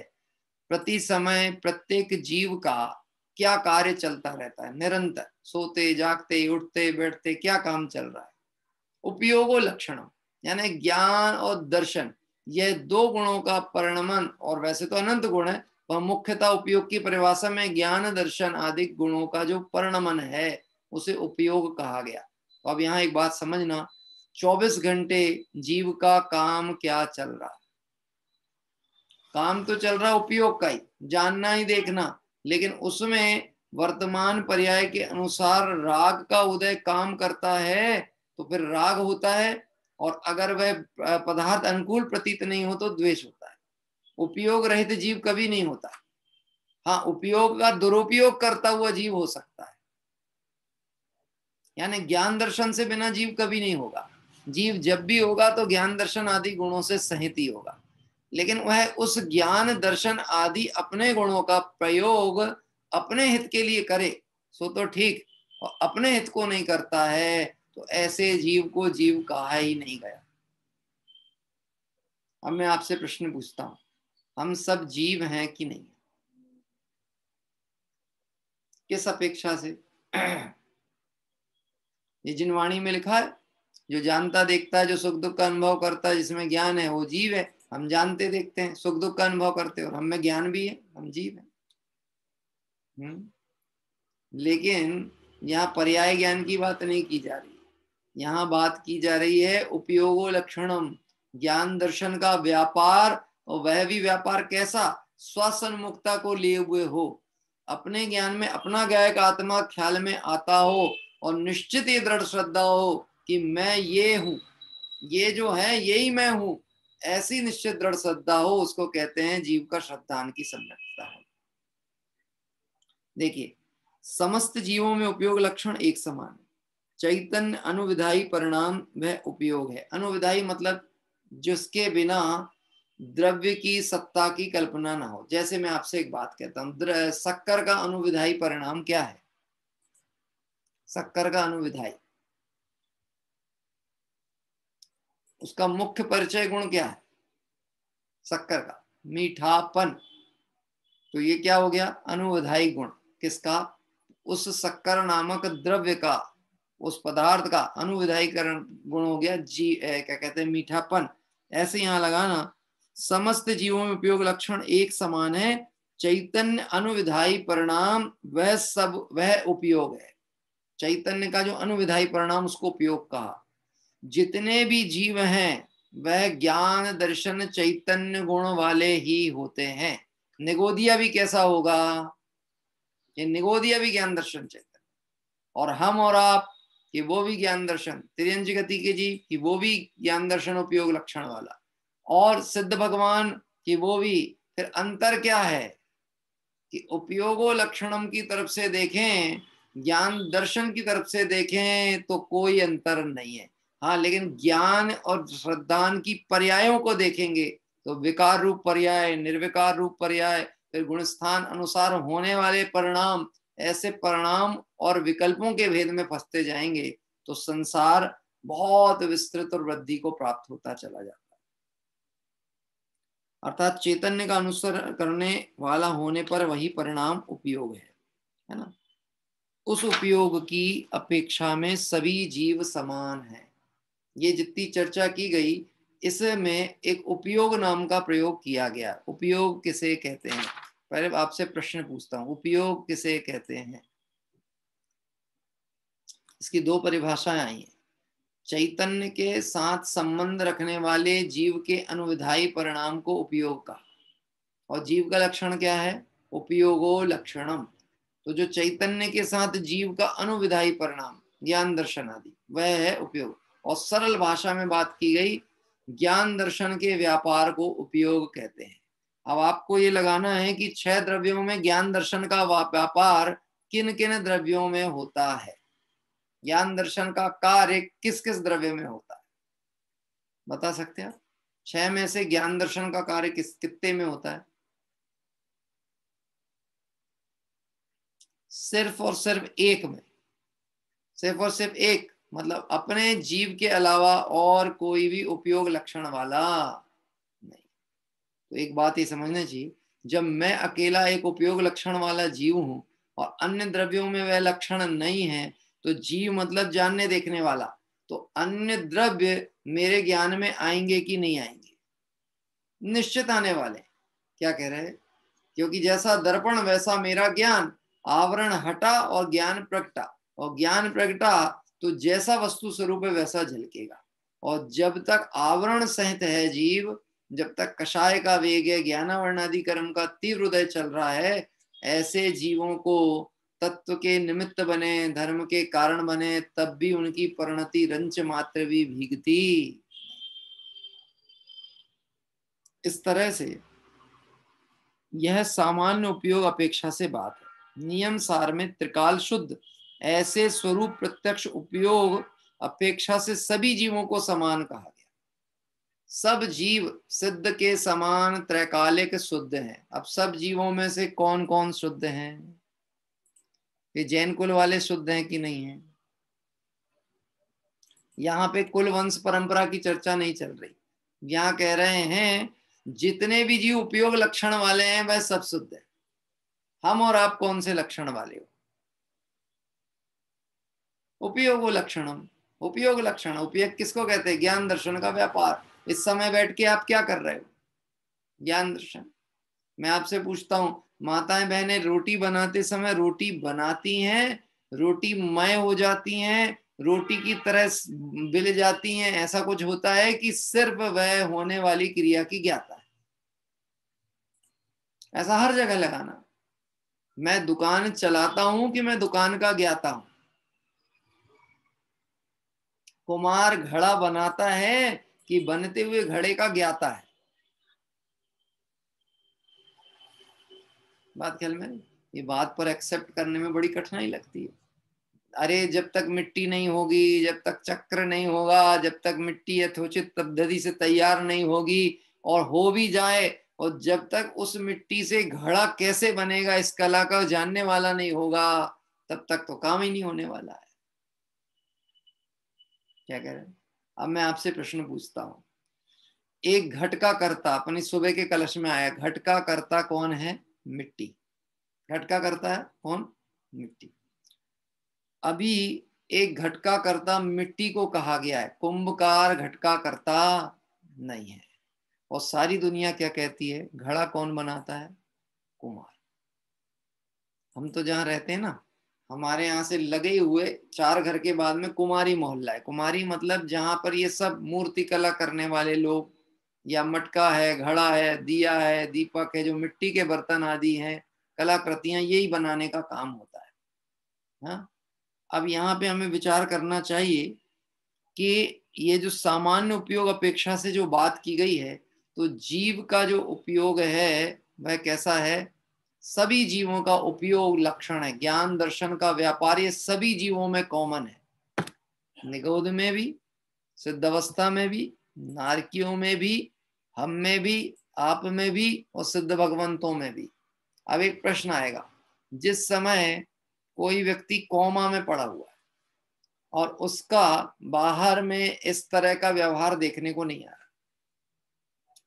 प्रति समय प्रत्येक जीव का क्या कार्य चलता रहता है, निरंतर सोते जागते उठते बैठते क्या काम चल रहा है, उपयोगो लक्षणम। यानी ज्ञान और दर्शन, यह दो गुणों का परिणमन, और वैसे तो अनंत गुण है, वह मुख्यतः उपयोग की परिभाषा में ज्ञान दर्शन आदि गुणों का जो परिणमन है उसे उपयोग कहा गया। तो अब यहाँ एक बात समझना, 24 घंटे जीव का काम क्या चल रहा है? काम तो चल रहा है उपयोग का ही, जानना ही देखना, लेकिन उसमें वर्तमान पर्याय के अनुसार राग का उदय काम करता है तो फिर राग होता है, और अगर वह पदार्थ अनुकूल प्रतीत नहीं हो तो द्वेष होता है। उपयोग रहित जीव कभी नहीं होता। हाँ, उपयोग का दुरुपयोग करता हुआ जीव हो सकता है, यानी ज्ञान दर्शन से बिना जीव कभी नहीं होगा। जीव जब भी होगा तो ज्ञान दर्शन आदि गुणों से सहित ही होगा, लेकिन वह उस ज्ञान दर्शन आदि अपने गुणों का प्रयोग अपने हित के लिए करे सो तो ठीक, और अपने हित को नहीं करता है तो ऐसे जीव को जीव कहा ही नहीं गया। अब मैं आपसे प्रश्न पूछता हूं, हम सब जीव हैं कि नहीं? किस अपेक्षा से? ये जिनवाणी में लिखा है, जो जानता देखता है, जो सुख दुख का अनुभव करता है, जिसमें ज्ञान है वो जीव है। हम जानते देखते हैं, सुख दुख का अनुभव करते हैं, और हमें ज्ञान भी है, हम जीव हैं। लेकिन यहाँ पर्याय ज्ञान की बात नहीं की जा रही, यहाँ बात की जा रही है उपयोगो लक्षणम, ज्ञान दर्शन का व्यापार, और वह भी व्यापार कैसा, स्वसन्मुखता को लिए हुए हो, अपने ज्ञान में अपना गायक आत्मा ख्याल में आता हो, और निश्चित ये दृढ़ श्रद्धा हो कि मैं ये हूं, ये जो है यही मैं हूं, ऐसी निश्चित दृढ़ श्रद्धा हो, उसको कहते हैं जीव का श्रद्धान की सम्यकता है। देखिए, समस्त जीवों में उपयोग लक्षण एक समान है। चैतन्य अनुविधायी परिणाम वह उपयोग है। अनुविधायी मतलब जिसके बिना द्रव्य की सत्ता की कल्पना ना हो। जैसे मैं आपसे एक बात कहता हूं, शक्कर का अनुविधायी परिणाम क्या है? शक्कर का अनुविधायी, उसका मुख्य परिचय गुण क्या है? शक्कर का मीठापन। तो ये क्या हो गया? अनुविधायी गुण। किसका? उस शक्कर नामक द्रव्य का, उस पदार्थ का अनुविधायीकरण गुण हो गया क्या कहते हैं? मीठापन। ऐसे यहां लगाना, समस्त जीवों में उपयोग लक्षण एक समान है, चैतन्य अनुविधायी परिणाम वह उपयोग है। चैतन्य का जो अनुविधायी परिणाम उसको उपयोग कहा। जितने भी जीव हैं वह ज्ञान दर्शन चैतन्य गुण वाले ही होते हैं। निगोदिया भी कैसा होगा? ये निगोदिया भी ज्ञान दर्शन चैतन्य, और हम और आप कि वो भी ज्ञान दर्शन, तिर्यंज गति के जी कि वो भी ज्ञान दर्शन उपयोग लक्षण वाला, और सिद्ध भगवान कि वो भी। फिर अंतर क्या है कि उपयोगो लक्षणम की तरफ से देखें, ज्ञान दर्शन की तरफ से देखें तो कोई अंतर नहीं है। हाँ, लेकिन ज्ञान और श्रद्धान की पर्यायों को देखेंगे तो विकार रूप पर्याय, निर्विकार रूप पर्याय, फिर गुणस्थान अनुसार होने वाले परिणाम, ऐसे परिणाम और विकल्पों के भेद में फंसते जाएंगे तो संसार बहुत विस्तृत और वृद्धि को प्राप्त होता चला जाता है। अर्थात चैतन्य का अनुसरण करने वाला होने पर वही परिणाम उपयोग है ना। उस उपयोग की अपेक्षा में सभी जीव समान हैं। ये जितनी चर्चा की गई इसमें एक उपयोग नाम का प्रयोग किया गया। उपयोग किसे कहते हैं? पहले आपसे प्रश्न पूछता हूं, उपयोग किसे कहते हैं? इसकी दो परिभाषाएं आई हैं। चैतन्य के साथ संबंध रखने वाले जीव के अनुविधायी परिणाम को उपयोग का, और जीव का लक्षण क्या है? उपयोगो लक्षणम। तो जो चैतन्य के साथ जीव का अनुविधायी परिणाम, ज्ञान दर्शन आदि, वह है उपयोग। और सरल भाषा में बात की गई, ज्ञान दर्शन के व्यापार को उपयोग कहते हैं। अब आपको ये लगाना है कि 6 द्रव्यों में ज्ञान दर्शन का व्यापार किन किन द्रव्यों में होता है, ज्ञान दर्शन का कार्य किस किस द्रव्य में होता है, बता सकते हैं आप? 6 में से ज्ञान दर्शन का कार्य कितने में होता है? सिर्फ और सिर्फ एक में। सिर्फ और सिर्फ एक मतलब अपने जीव के अलावा और कोई भी उपयोग लक्षण वाला नहीं। तो एक बात ये समझना चाहिए, जब मैं अकेला एक उपयोग लक्षण वाला जीव हूं और अन्य द्रव्यों में वह लक्षण नहीं है, तो जीव मतलब जानने देखने वाला, तो अन्य द्रव्य मेरे ज्ञान में आएंगे कि नहीं आएंगे? निश्चित आने वाले। क्या कह रहे हैं? क्योंकि जैसा दर्पण वैसा मेरा ज्ञान, आवरण हटा और ज्ञान प्रगटा, और ज्ञान प्रगटा तो जैसा वस्तु स्वरूप है वैसा झलकेगा। और जब तक आवरण सहित है जीव, जब तक कषाय का वेग है, ज्ञानावरणादि कर्म का तीव्र उदय चल रहा है, ऐसे जीवों को तत्व के निमित्त बने, धर्म के कारण बने, तब भी उनकी परिणति रंच मात्र भी भीगती। इस तरह से यह सामान्य उपयोग अपेक्षा से बात है। नियम सार में त्रिकाल शुद्ध ऐसे स्वरूप प्रत्यक्ष उपयोग अपेक्षा से सभी जीवों को समान कहा गया। सब जीव सिद्ध के समान त्रैकालिक शुद्ध हैं। अब सब जीवों में से कौन कौन शुद्ध हैं? ये जैन कुल वाले शुद्ध हैं कि नहीं है? यहाँ पे कुल वंश परंपरा की चर्चा नहीं चल रही। यहाँ कह रहे हैं जितने भी जीव उपयोग लक्षण वाले हैं वह सब शुद्ध है। हम और आप कौन से लक्षण वाले हो? उपयोग लक्षणम। उपयोग लक्षण, उपयोग किसको कहते हैं? ज्ञान दर्शन का व्यापार। इस समय बैठ के आप क्या कर रहे हो? ज्ञान दर्शन। मैं आपसे पूछता हूं, माताएं बहनें रोटी बनाते समय रोटी बनाती हैं, रोटी मय हो जाती हैं, रोटी की तरह बिल जाती हैं, ऐसा कुछ होता है कि सिर्फ वह होने वाली क्रिया की ज्ञाता है? ऐसा हर जगह लगाना। मैं दुकान चलाता हूं कि मैं दुकान का ज्ञाता हूं? कुम्हार घड़ा बनाता है कि बनते हुए घड़े का ज्ञाता है? बात ख्याल में? ये बात पर एक्सेप्ट करने में बड़ी कठिनाई लगती है। अरे जब तक मिट्टी नहीं होगी, जब तक चक्र नहीं होगा, जब तक मिट्टी यथोचित पद्धति से तैयार नहीं होगी, और हो भी जाए और जब तक उस मिट्टी से घड़ा कैसे बनेगा इस कला का जानने वाला नहीं होगा, तब तक तो काम ही नहीं होने वाला है। क्या कह रहे हैं? अब मैं आपसे प्रश्न पूछता हूं, एक घट का कर्ता अपनी सुबह के कलश में आया, घट का कर्ता कौन है? मिट्टी। घट का कर्ता है कौन? मिट्टी। अभी एक घट का कर्ता मिट्टी को कहा गया है, कुंभकार घट का कर्ता नहीं है। और सारी दुनिया क्या कहती है, घड़ा कौन बनाता है, कुम्हार। हम तो जहाँ रहते हैं ना, हमारे यहाँ से लगे हुए 4 घर के बाद में कुमारी मोहल्ला है। कुमारी मतलब जहाँ पर ये सब मूर्ति कला करने वाले लोग, या मटका है, घड़ा है, दिया है, दीपक है, जो मिट्टी के बर्तन आदि हैं, कलाकृतियां, यही बनाने का काम होता है। हाँ, अब यहाँ पे हमें विचार करना चाहिए कि ये जो सामान्य उपयोग अपेक्षा से जो बात की गई है, तो जीव का जो उपयोग है वह कैसा है, सभी जीवों का उपयोग लक्षण है। ज्ञान दर्शन का व्यापार ये सभी जीवों में कॉमन है, निगोद में भी, सिद्धावस्था में भी, नारकियों में भी, हम में भी, आप में भी, और सिद्ध भगवंतों में भी। अब एक प्रश्न आएगा, जिस समय कोई व्यक्ति कोमा में पड़ा हुआ है और उसका बाहर में इस तरह का व्यवहार देखने को नहीं आ रहा,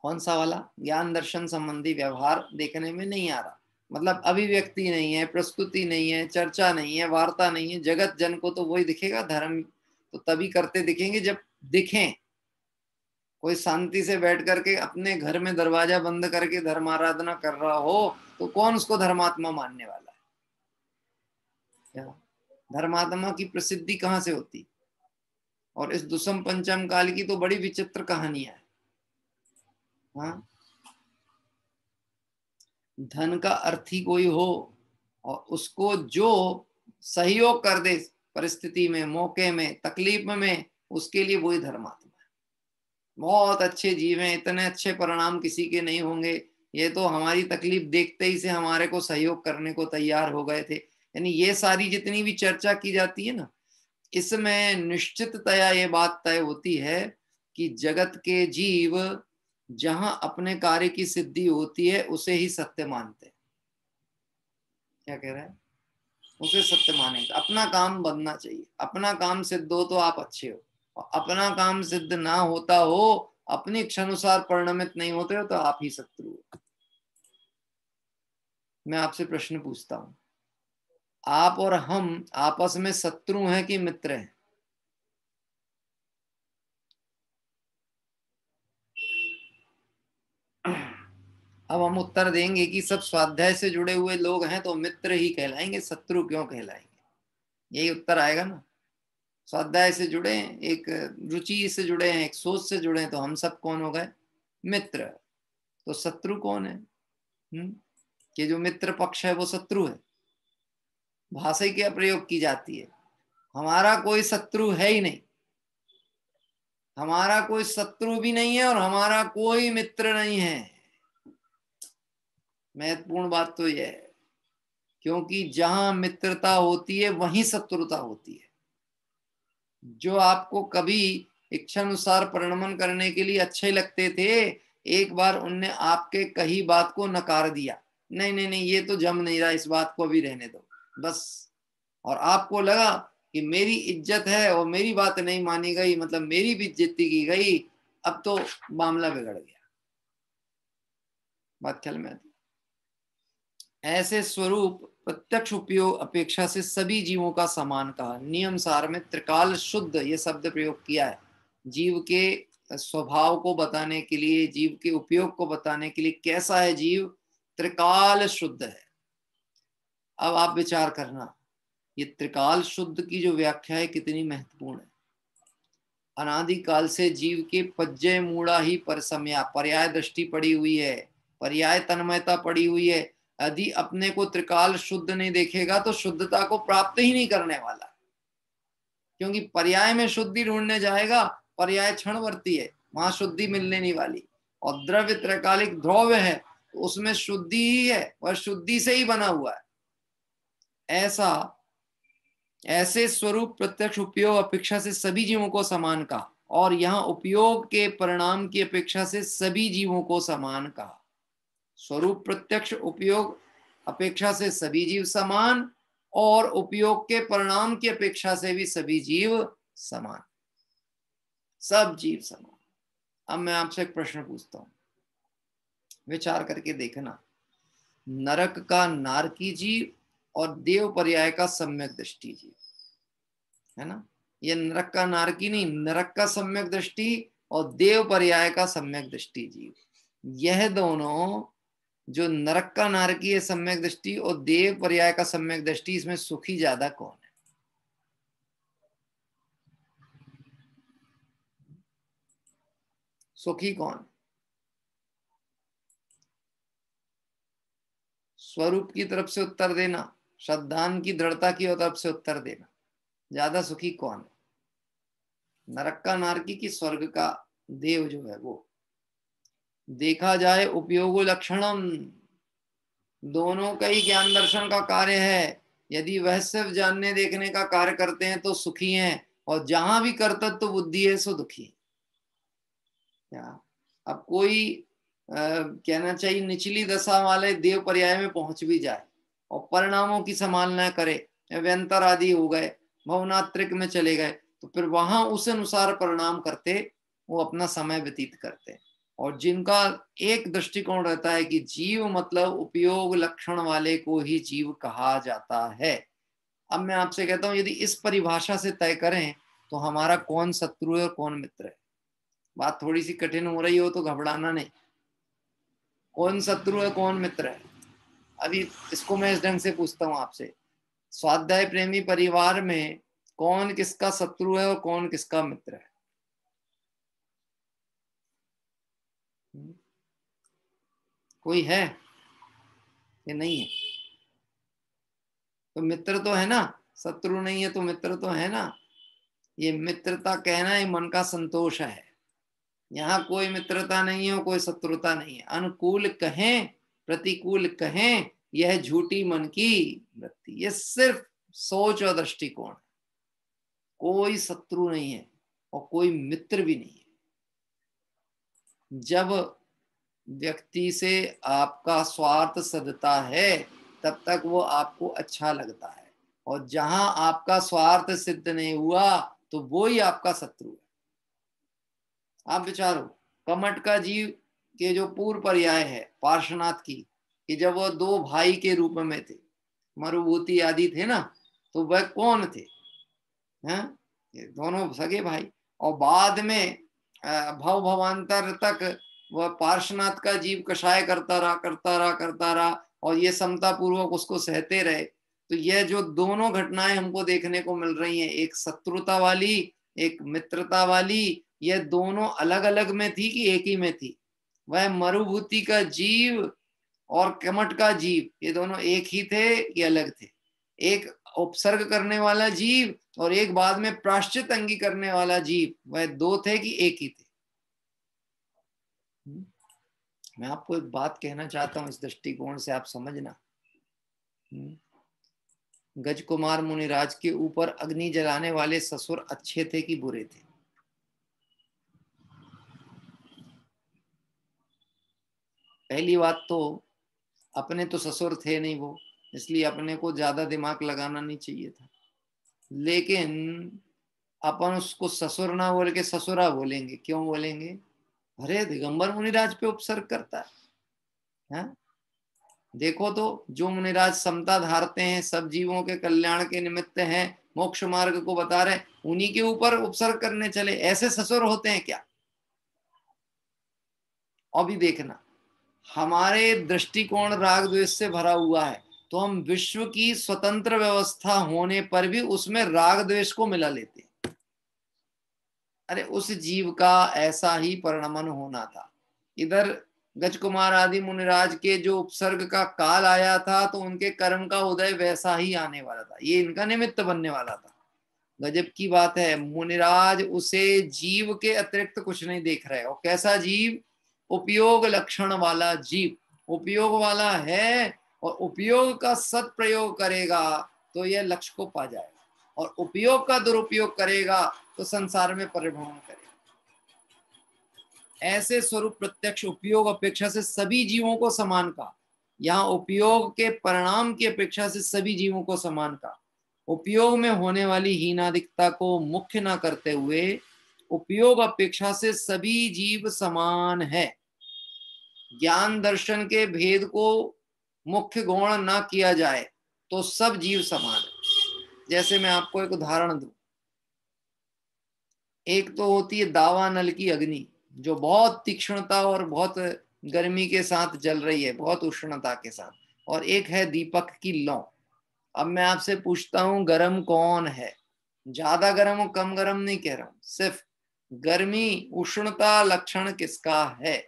कौन सा वाला, ज्ञान दर्शन संबंधी व्यवहार देखने में नहीं आ रहा, मतलब अभिव्यक्ति नहीं है, प्रस्तुति नहीं है, चर्चा नहीं है, वार्ता नहीं है। जगत जन को तो वही दिखेगा, धर्म तो तभी करते दिखेंगे जब दिखें। कोई शांति से बैठ करके अपने घर में दरवाजा बंद करके धर्माराधना कर रहा हो तो कौन उसको धर्मात्मा मानने वाला है? क्या धर्मात्मा की प्रसिद्धि कहाँ से होती? और इस दुष्म पंचम काल की तो बड़ी विचित्र कहानियां है। हाँ, धन का अर्थी कोई हो और उसको जो सहयोग कर दे परिस्थिति में, मौके में, तकलीफ में, उसके लिए वही धर्मात्मा है। बहुत अच्छे जीव हैं, इतने अच्छे परिणाम किसी के नहीं होंगे, ये तो हमारी तकलीफ देखते ही से हमारे को सहयोग करने को तैयार हो गए थे। यानी ये सारी जितनी भी चर्चा की जाती है ना, इसमें निश्चिततया ये बात तय होती है कि जगत के जीव जहां अपने कार्य की सिद्धि होती है उसे ही सत्य मानते हैं। क्या कह रहा है, उसे सत्य मानेंगे। अपना काम बनना चाहिए, अपना काम सिद्ध हो तो आप अच्छे हो, और अपना काम सिद्ध ना होता हो, अपनी इच्छानुसार परिणमित नहीं होते हो, तो आप ही शत्रु हो। मैं आपसे प्रश्न पूछता हूं, आप और हम आपस में शत्रु हैं कि मित्र हैं? अब हम उत्तर देंगे कि सब स्वाध्याय से जुड़े हुए लोग हैं तो मित्र ही कहलाएंगे, शत्रु क्यों कहलाएंगे? यही उत्तर आएगा ना। स्वाध्याय से जुड़े हैं, एक रुचि से जुड़े हैं, एक सोच से जुड़े हैं, तो हम सब कौन हो गए? मित्र। तो शत्रु कौन है? कि जो मित्र पक्ष है वो शत्रु है। भाषा की क्या प्रयोग की जाती है, हमारा कोई शत्रु है ही नहीं, हमारा कोई शत्रु भी नहीं है और हमारा कोई मित्र नहीं है। महत्वपूर्ण बात तो यह है, क्योंकि जहां मित्रता होती है वहीं शत्रुता होती है। जो आपको कभी इच्छानुसार परिणमन करने के लिए अच्छे लगते थे, एक बार उनने आपके कही बात को नकार दिया, नहीं नहीं नहीं ये तो जम नहीं रहा, इस बात को अभी रहने दो बस, और आपको लगा कि मेरी इज्जत है और मेरी बात नहीं मानी गई, मतलब मेरी भी इज्जती की गई, अब तो मामला बिगड़ गया। बात ख्याल में आती? ऐसे स्वरूप प्रत्यक्ष उपयोग अपेक्षा से सभी जीवों का समान कहा। नियम सार में त्रिकाल शुद्ध ये शब्द प्रयोग किया है, जीव के स्वभाव को बताने के लिए, जीव के उपयोग को बताने के लिए। कैसा है जीव? त्रिकाल शुद्ध है। अब आप विचार करना, ये त्रिकाल शुद्ध की जो व्याख्या है कितनी महत्वपूर्ण है। अनादिकाल से जीव के पज्जय मूढ़ा ही परसमया, पर्याय दृष्टि पड़ी हुई है, पर्याय तन्मयता पड़ी हुई है। यदि अपने को त्रिकाल शुद्ध नहीं देखेगा तो शुद्धता को प्राप्त ही नहीं करने वाला, क्योंकि पर्याय में शुद्धि ढूंढने जाएगा, पर्याय क्षणवर्ती है, वहां शुद्धि मिलने नहीं वाली। और द्रव्य त्रैकालिक द्रव्य है तो उसमें शुद्धि ही है, वह शुद्धि से ही बना हुआ है। ऐसे स्वरूप प्रत्यक्ष उपयोग अपेक्षा से सभी जीवों को समान कहा, और यहाँ उपयोग के परिणाम की अपेक्षा से सभी जीवों को समान कहा। स्वरूप प्रत्यक्ष उपयोग अपेक्षा से सभी जीव समान, और उपयोग के परिणाम की अपेक्षा से भी सभी जीव समान, सब जीव समान। अब मैं आपसे एक प्रश्न पूछता हूं, विचार करके देखना। नरक का नारकी जीव और देव पर्याय का सम्यक दृष्टि जीव है ना। ये नरक का नारकी नहीं, नरक का सम्यक दृष्टि और देव पर्याय का सम्यक दृष्टि जीव। यह दोनों, जो नरक का नारकी है सम्यक दृष्टि और देव पर्याय का सम्यक दृष्टि, इसमें सुखी ज्यादा कौन है? सुखी कौन? स्वरूप की तरफ से उत्तर देना, श्रद्धान की दृढ़ता की तरफ से उत्तर देना, ज्यादा सुखी कौन है? नरक का नारकी की स्वर्ग का देव जो है वो? देखा जाए उपयोग लक्षणम, दोनों का ही ज्ञान दर्शन का कार्य है। यदि वह सिर्फ जानने देखने का कार्य करते हैं तो सुखी हैं, और जहां भी कर्तृत्व बुद्धि है सो दुखी है। क्या अब कोई कहना चाहिए निचली दशा वाले देव पर्याय में पहुंच भी जाए और परिणामों की संभाल न करे, व्यंतर आदि हो गए, भवनात्रिक में चले गए, तो फिर वहां उस अनुसार परिणाम करते वो अपना समय व्यतीत करते। और जिनका एक दृष्टिकोण रहता है कि जीव मतलब उपयोग लक्षण वाले को ही जीव कहा जाता है। अब मैं आपसे कहता हूं, यदि इस परिभाषा से तय करें तो हमारा कौन शत्रु है और कौन मित्र है? बात थोड़ी सी कठिन हो रही हो तो घबराना नहीं। कौन शत्रु है कौन मित्र है? अभी इसको मैं इस ढंग से पूछता हूं आपसे, स्वाध्याय प्रेमी परिवार में कौन किसका शत्रु है और कौन किसका मित्र है? कोई है कि नहीं है? तो मित्र तो है ना, शत्रु नहीं है तो मित्र तो है ना। ये मित्रता कहना ही मन का संतोष है। यहाँ कोई मित्रता नहीं है, कोई शत्रुता नहीं है। अनुकूल कहें प्रतिकूल कहें, यह झूठी मन की वृत्ति। ये सिर्फ सोच और दृष्टिकोण है। कोई शत्रु नहीं है और कोई मित्र भी नहीं है। जब व्यक्ति से आपका स्वार्थ सदता है तब तक वो आपको अच्छा लगता है, और जहां आपका स्वार्थ सिद्ध नहीं हुआ तो वो ही आपका शत्रु है। आप विचारो, कमट का जीव के जो पूर्व पर्याय है पार्श्वनाथ की, कि जब वो दो भाई के रूप में थे, मरुभूति आदि थे ना, तो वह कौन थे? हैं? ये दोनों सगे भाई। और बाद में भव भवांतर तक वह पार्श्वनाथ का जीव कषाय करता रहा, और ये समता पूर्वक उसको सहते रहे। तो यह जो दोनों घटनाएं हमको देखने को मिल रही हैं, एक शत्रुता वाली एक मित्रता वाली, यह दोनों अलग अलग में थी कि एक ही में थी? वह मरुभूति का जीव और कमट का जीव, ये दोनों एक ही थे कि अलग थे? एक उपसर्ग करने वाला जीव और एक बाद में प्राश्चित अंगी करने वाला जीव, वह दो थे कि एक ही थे? मैं आपको एक बात कहना चाहता हूं, इस दृष्टिकोण से आप समझना। गजकुमार मुनिराज के ऊपर अग्नि जलाने वाले ससुर अच्छे थे कि बुरे थे? पहली बात तो अपने तो ससुर थे नहीं वो, इसलिए अपने को ज्यादा दिमाग लगाना नहीं चाहिए था। लेकिन अपन उसको ससुर ना बोल के ससुरा बोलेंगे। क्यों बोलेंगे? अरे दिगंबर मुनिराज पे उपसर्ग करता है। देखो तो जो मुनिराज समता धारते हैं, सब जीवों के कल्याण के निमित्त हैं, मोक्ष मार्ग को बता रहे, उन्हीं के ऊपर उपसर्ग करने चले। ऐसे ससुर होते हैं क्या? अभी देखना, हमारे दृष्टिकोण राग द्वेष से भरा हुआ है, तो हम विश्व की स्वतंत्र व्यवस्था होने पर भी उसमें राग द्वेष को मिला लेते हैं। अरे उस जीव का ऐसा ही परिणमन होना था। इधर गजकुमार आदि मुनिराज के जो उपसर्ग का काल आया था, तो उनके कर्म का उदय वैसा ही आने वाला था, ये इनका निमित्त बनने वाला था। गजब की बात है, मुनिराज उसे जीव के अतिरिक्त कुछ नहीं देख रहे। और कैसा जीव? उपयोग लक्षण वाला जीव। उपयोग वाला है और उपयोग का सदप्रयोग करेगा तो यह लक्ष्य को पा जाएगा, और उपयोग का दुरुपयोग करेगा तो संसार में परिभ्रमण करेगा। ऐसे स्वरूप प्रत्यक्ष उपयोग अपेक्षा से सभी जीवों को समान का, यहाँ उपयोग के परिणाम की अपेक्षा से सभी जीवों को समान का, उपयोग में होने वाली हीनाधिकता को मुख्य न करते हुए उपयोग अपेक्षा से सभी जीव समान है। ज्ञान दर्शन के भेद को मुख्य गौण न किया जाए तो सब जीव समान है। जैसे मैं आपको एक उदाहरण दूं, एक तो होती है दावानल की अग्नि, जो बहुत तीक्ष्णता और बहुत गर्मी के साथ जल रही है, बहुत उष्णता के साथ, और एक है दीपक की लौ। अब मैं आपसे पूछता हूं गर्म कौन है? ज्यादा गर्म और कम गर्म नहीं कह रहा हूं, सिर्फ गर्मी उष्णता लक्षण किसका है?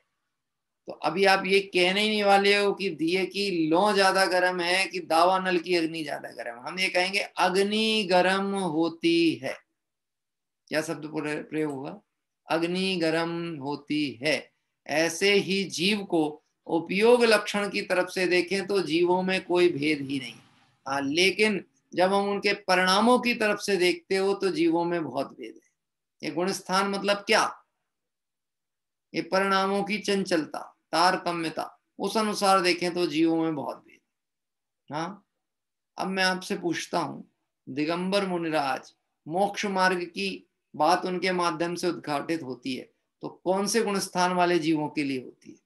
तो अभी आप ये कहने ही नहीं वाले हो कि दिए की लौ ज्यादा गर्म है कि दावानल की अग्नि ज्यादा गर्म है। हम ये कहेंगे अग्नि गर्म होती है। क्या शब्द प्रयोग हुआ? अग्नि गर्म होती है। ऐसे ही जीव को उपयोग लक्षण की तरफ से देखें तो जीवों में कोई भेद ही नहीं। हाँ, लेकिन जब हम उनके परिणामों की तरफ से देखते हो तो जीवों में बहुत भेद है। ये गुणस्थान मतलब क्या? ये परिणामों की चंचलता, तारतम्यता, उस अनुसार देखें तो जीवों में बहुत भेद। हाँ, अब मैं आपसे पूछता हूं, दिगंबर मुनिराज, मोक्ष मार्ग की बात उनके माध्यम से उद्घाटित होती है, तो कौन से गुणस्थान वाले जीवों के लिए होती है?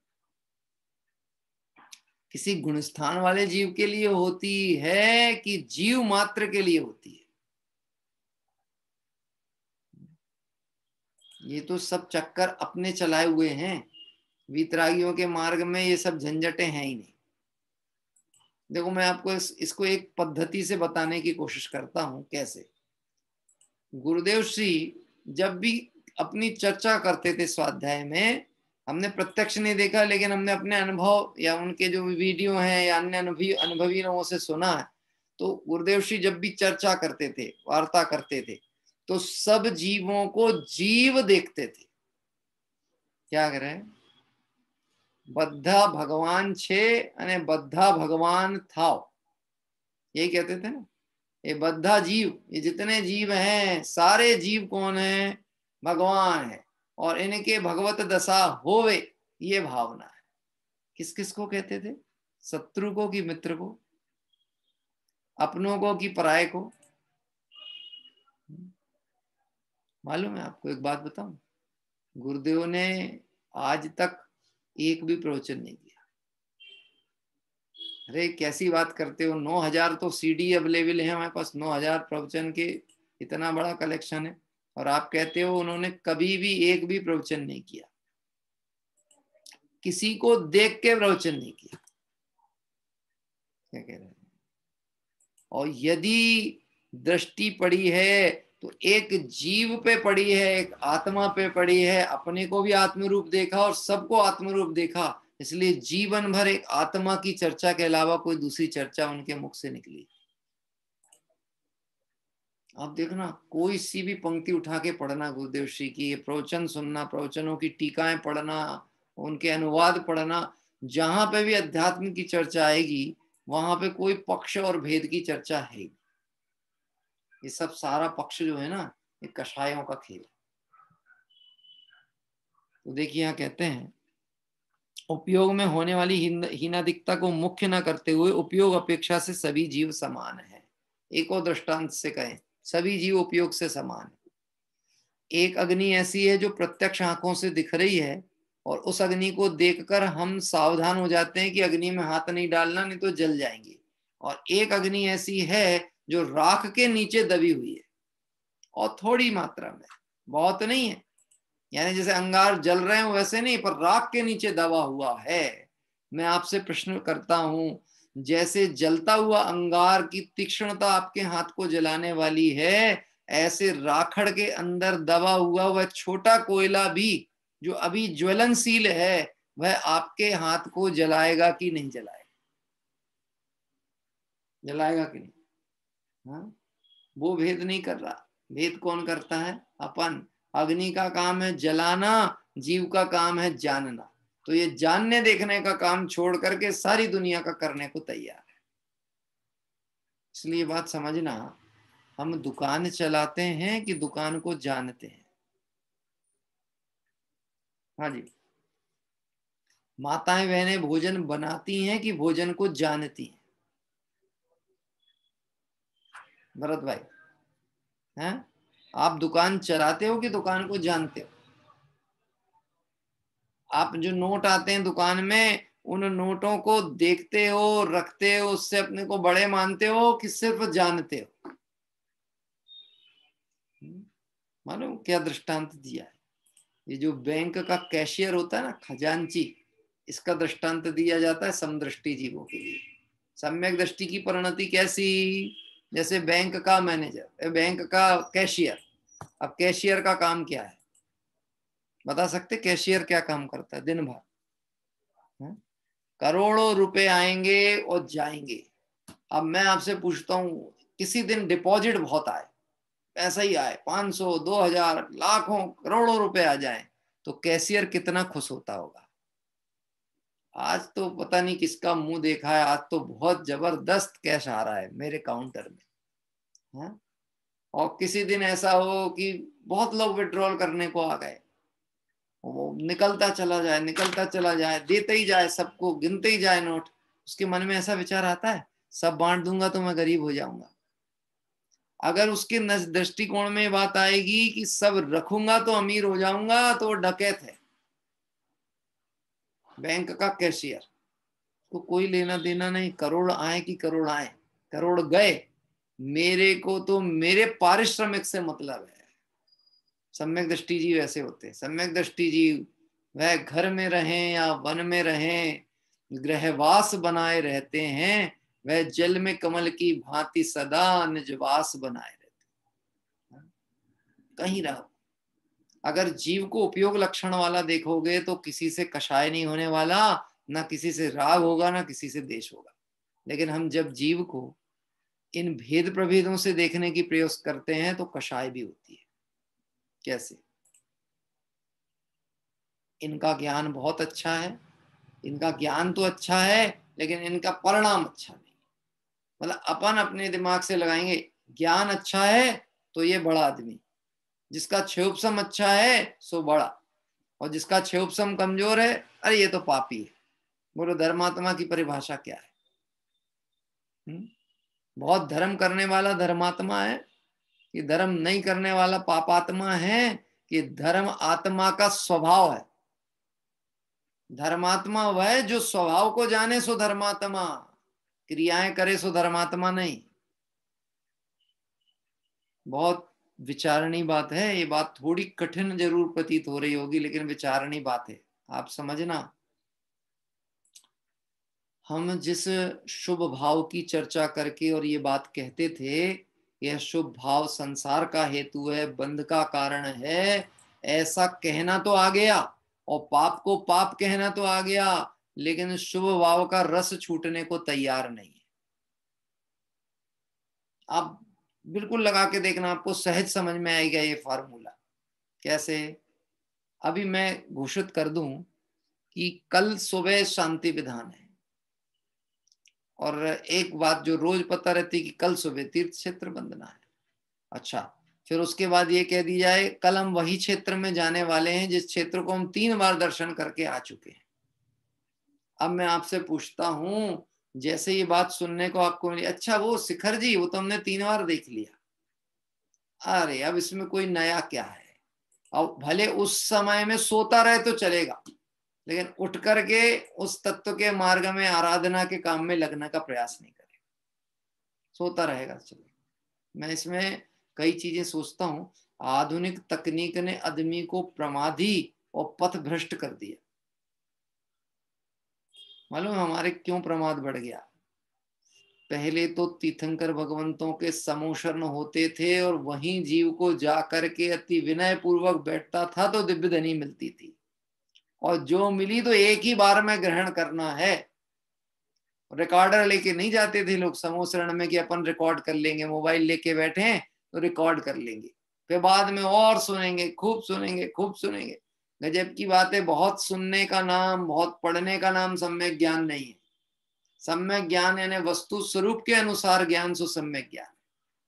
किसी गुणस्थान वाले जीव के लिए होती है कि जीव मात्र के लिए होती है? ये तो सब चक्कर अपने चलाए हुए हैं। वीतरागियों के मार्ग में ये सब झंझटें हैं ही नहीं। देखो, मैं आपको इसको एक पद्धति से बताने की कोशिश करता हूं। कैसे? गुरुदेव श्री जब भी अपनी चर्चा करते थे स्वाध्याय में, हमने प्रत्यक्ष नहीं देखा, लेकिन हमने अपने अनुभव या उनके जो वीडियो हैं या अन्य अनुभवी लोगों से सुना है, तो गुरुदेव श्री जब भी चर्चा करते थे, वार्ता करते थे, तो सब जीवों को जीव देखते थे। क्या कर रहे हैं? बद्धा भगवान छे अने बद्धा भगवान थाव, यही कहते थे ना। ये बद्धा जीव, ये जितने जीव हैं सारे जीव कौन है? भगवान है, और इनके भगवत दशा होवे, ये भावना है। किस किस को कहते थे? शत्रु को कि मित्र को? अपनों को कि पराये को? मालूम है आपको? एक बात बताऊं, गुरुदेव ने आज तक एक भी प्रवचन नहीं किया। अरे कैसी बात करते हो? 9000 तो सीडी अवेलेबल है हमारे पास, 9000 प्रवचन के, इतना बड़ा कलेक्शन है, और आप कहते हो उन्होंने कभी भी एक भी प्रवचन नहीं किया, किसी को देख के प्रवचन नहीं किया। क्या कह रहे हैं? और यदि दृष्टि पड़ी है तो एक जीव पे पड़ी है, एक आत्मा पे पड़ी है। अपने को भी आत्मरूप देखा और सबको आत्मरूप देखा, इसलिए जीवन भर एक आत्मा की चर्चा के अलावा कोई दूसरी चर्चा उनके मुख से निकली। आप देखना, कोई सी भी पंक्ति उठा के पढ़ना गुरुदेव श्री की, ये प्रवचन सुनना, प्रवचनों की टीकाएं पढ़ना, उनके अनुवाद पढ़ना, जहां पे भी अध्यात्म की चर्चा आएगी वहां पे कोई पक्ष और भेद की चर्चा है। ये सब सारा पक्ष जो है ना, ये कषायों का खेल है। तो देखिए यहाँ कहते हैं, उपयोग में होने वाली हीनादिकता को मुख्य न करते हुए उपयोग अपेक्षा से सभी जीव समान है। एक और दृष्टांत से कहें, सभी जीव उपयोग से समान है। एक अग्नि ऐसी है जो प्रत्यक्ष आंखों से दिख रही है, और उस अग्नि को देखकर हम सावधान हो जाते हैं कि अग्नि में हाथ नहीं डालना, नहीं तो जल जाएंगे। और एक अग्नि ऐसी है जो राख के नीचे दबी हुई है, और थोड़ी मात्रा में, बहुत नहीं है, यानी जैसे अंगार जल रहे हैं वैसे नहीं, पर राख के नीचे दबा हुआ है। मैं आपसे प्रश्न करता हूं, जैसे जलता हुआ अंगार की तीक्ष्णता आपके हाथ को जलाने वाली है, ऐसे राखड़ के अंदर दबा हुआ वह छोटा कोयला भी जो अभी ज्वलनशील है, वह आपके हाथ को जलाएगा कि नहीं जलाएगा? जलाएगा कि नहीं? हाँ, वो भेद नहीं कर रहा। भेद कौन करता है? अपन। अग्नि का काम है जलाना, जीव का काम है जानना। तो ये जानने देखने का काम छोड़ करके सारी दुनिया का करने को तैयार है। इसलिए बात समझना, हम दुकान चलाते हैं कि दुकान को जानते हैं? हाँ जी। माताएं बहनें भोजन बनाती हैं कि भोजन को जानती हैं? भरत भाई, हैं? आप दुकान चलाते हो कि दुकान को जानते हो? आप जो नोट आते हैं दुकान में, उन नोटों को देखते हो, रखते हो, उससे अपने को बड़े मानते हो कि सिर्फ जानते हो? मालूम क्या दृष्टांत दिया है? ये जो बैंक का कैशियर होता है ना, खजांची, इसका दृष्टांत दिया जाता है समदृष्टि जीवों के लिए। सम्यक दृष्टि की परिणति कैसी? जैसे बैंक का मैनेजर, बैंक का कैशियर। अब कैशियर का काम क्या है, बता सकते? कैशियर क्या काम करता है दिन भर? करोड़ों रुपए आएंगे और जाएंगे। अब मैं आपसे पूछता हूं, किसी दिन डिपॉजिट बहुत आए, पैसा ही आए, 500, 2000, लाखों, करोड़ों रुपए आ जाए, तो कैशियर कितना खुश होता होगा? आज तो पता नहीं किसका मुंह देखा है, आज तो बहुत जबरदस्त कैश आ रहा है मेरे काउंटर में। हाँ? और किसी दिन ऐसा हो कि बहुत लोग विड्रॉल करने को आ गए, वो निकलता चला जाए, देते ही जाए, सबको गिनते ही जाए नोट। उसके मन में ऐसा विचार आता है, सब बांट दूंगा तो मैं गरीब हो जाऊंगा। अगर उसके दृष्टिकोण में बात आएगी कि सब रखूंगा तो अमीर हो जाऊंगा, तो वो डकैत है। बैंक का कैशियर को कोई लेना देना नहीं, करोड़ आए कि करोड़ आए, करोड़ गए, मेरे को तो मेरे पारिश्रमिक से मतलब है। सम्यक दृष्टि जीव ऐसे होते हैं। सम्यक दृष्टि जीव वह घर में रहें या वन में रहें, गृहवास बनाए रहते हैं, वह जल में कमल की भांति सदा निजवास बनाए रहते हैं। कहीं रहो। अगर जीव को उपयोग लक्षण वाला देखोगे तो किसी से कषाय नहीं होने वाला, ना किसी से राग होगा, ना किसी से द्वेष होगा। लेकिन हम जब जीव को इन भेद प्रभेदों से देखने की प्रयास करते हैं तो कषाय भी होती है। कैसे? इनका ज्ञान बहुत अच्छा है, इनका ज्ञान तो अच्छा है, लेकिन इनका परिणाम अच्छा नहीं। मतलब अपन अपने दिमाग से लगाएंगे, ज्ञान अच्छा है तो ये बड़ा आदमी, जिसका क्षयोपशम अच्छा है सो बड़ा, और जिसका क्षयोपशम कमजोर है, अरे ये तो पापी है। बोलो धर्मात्मा की परिभाषा क्या है? बहुत धर्म करने वाला धर्मात्मा है कि धर्म नहीं करने वाला पापात्मा है? कि धर्म आत्मा का स्वभाव है। धर्मात्मा वह जो स्वभाव को जाने सो धर्मात्मा, क्रियाएं करे सो धर्मात्मा नहीं। बहुत विचारणी बात है ये। बात थोड़ी कठिन जरूर प्रतीत हो रही होगी, लेकिन विचारणी बात है, आप समझना। हम जिस शुभ भाव की चर्चा करके और ये बात कहते थे, यह शुभ भाव संसार का हेतु है, बंध का कारण है, ऐसा कहना तो आ गया, और पाप को पाप कहना तो आ गया, लेकिन शुभ भाव का रस छूटने को तैयार नहीं है। आप बिल्कुल लगा के देखना, आपको सहज समझ में आएगा ये फार्मूला। कैसे? अभी मैं घोषित कर दूं कि कल सुबह शांति विधान है, और एक बात जो रोज पता रहती कि कल सुबह तीर्थ क्षेत्र वंदना है। अच्छा, फिर उसके बाद ये कह दी जाए कल हम वही क्षेत्र में जाने वाले हैं जिस क्षेत्र को हम 3 बार दर्शन करके आ चुके हैं। अब मैं आपसे पूछता हूं, जैसे ये बात सुनने को आपको मिली, अच्छा वो शिखर जी वो तो हमने 3 बार देख लिया, अरे अब इसमें कोई नया क्या है? अब भले उस समय में सोता रहे तो चलेगा, लेकिन उठ करके उस तत्व के मार्ग में आराधना के काम में लगने का प्रयास नहीं करेगा, सोता रहेगा चलेगा। मैं इसमें कई चीजें सोचता हूं। आधुनिक तकनीक ने आदमी को प्रमादी और पथ भ्रष्ट कर दिया। मालूम हमारे क्यों प्रमाद बढ़ गया? पहले तो तीर्थंकर भगवंतों के समोशरण होते थे, और वहीं जीव को जा करके अति विनय पूर्वक बैठता था तो दिव्य धनी मिलती थी, और जो मिली तो एक ही बार में ग्रहण करना है। रिकॉर्डर लेके नहीं जाते थे लोग समोशरण में कि अपन रिकॉर्ड कर लेंगे, मोबाइल लेके बैठे हैं तो रिकॉर्ड कर लेंगे, फिर बाद में और सुनेंगे, खूब सुनेंगे, खूब सुनेंगे। गजब की बात है, बहुत सुनने का नाम, बहुत पढ़ने का नाम सम्यक ज्ञान नहीं है। सम्यक ज्ञान यानी वस्तु स्वरूप के अनुसार ज्ञान सो सम्यक ज्ञान।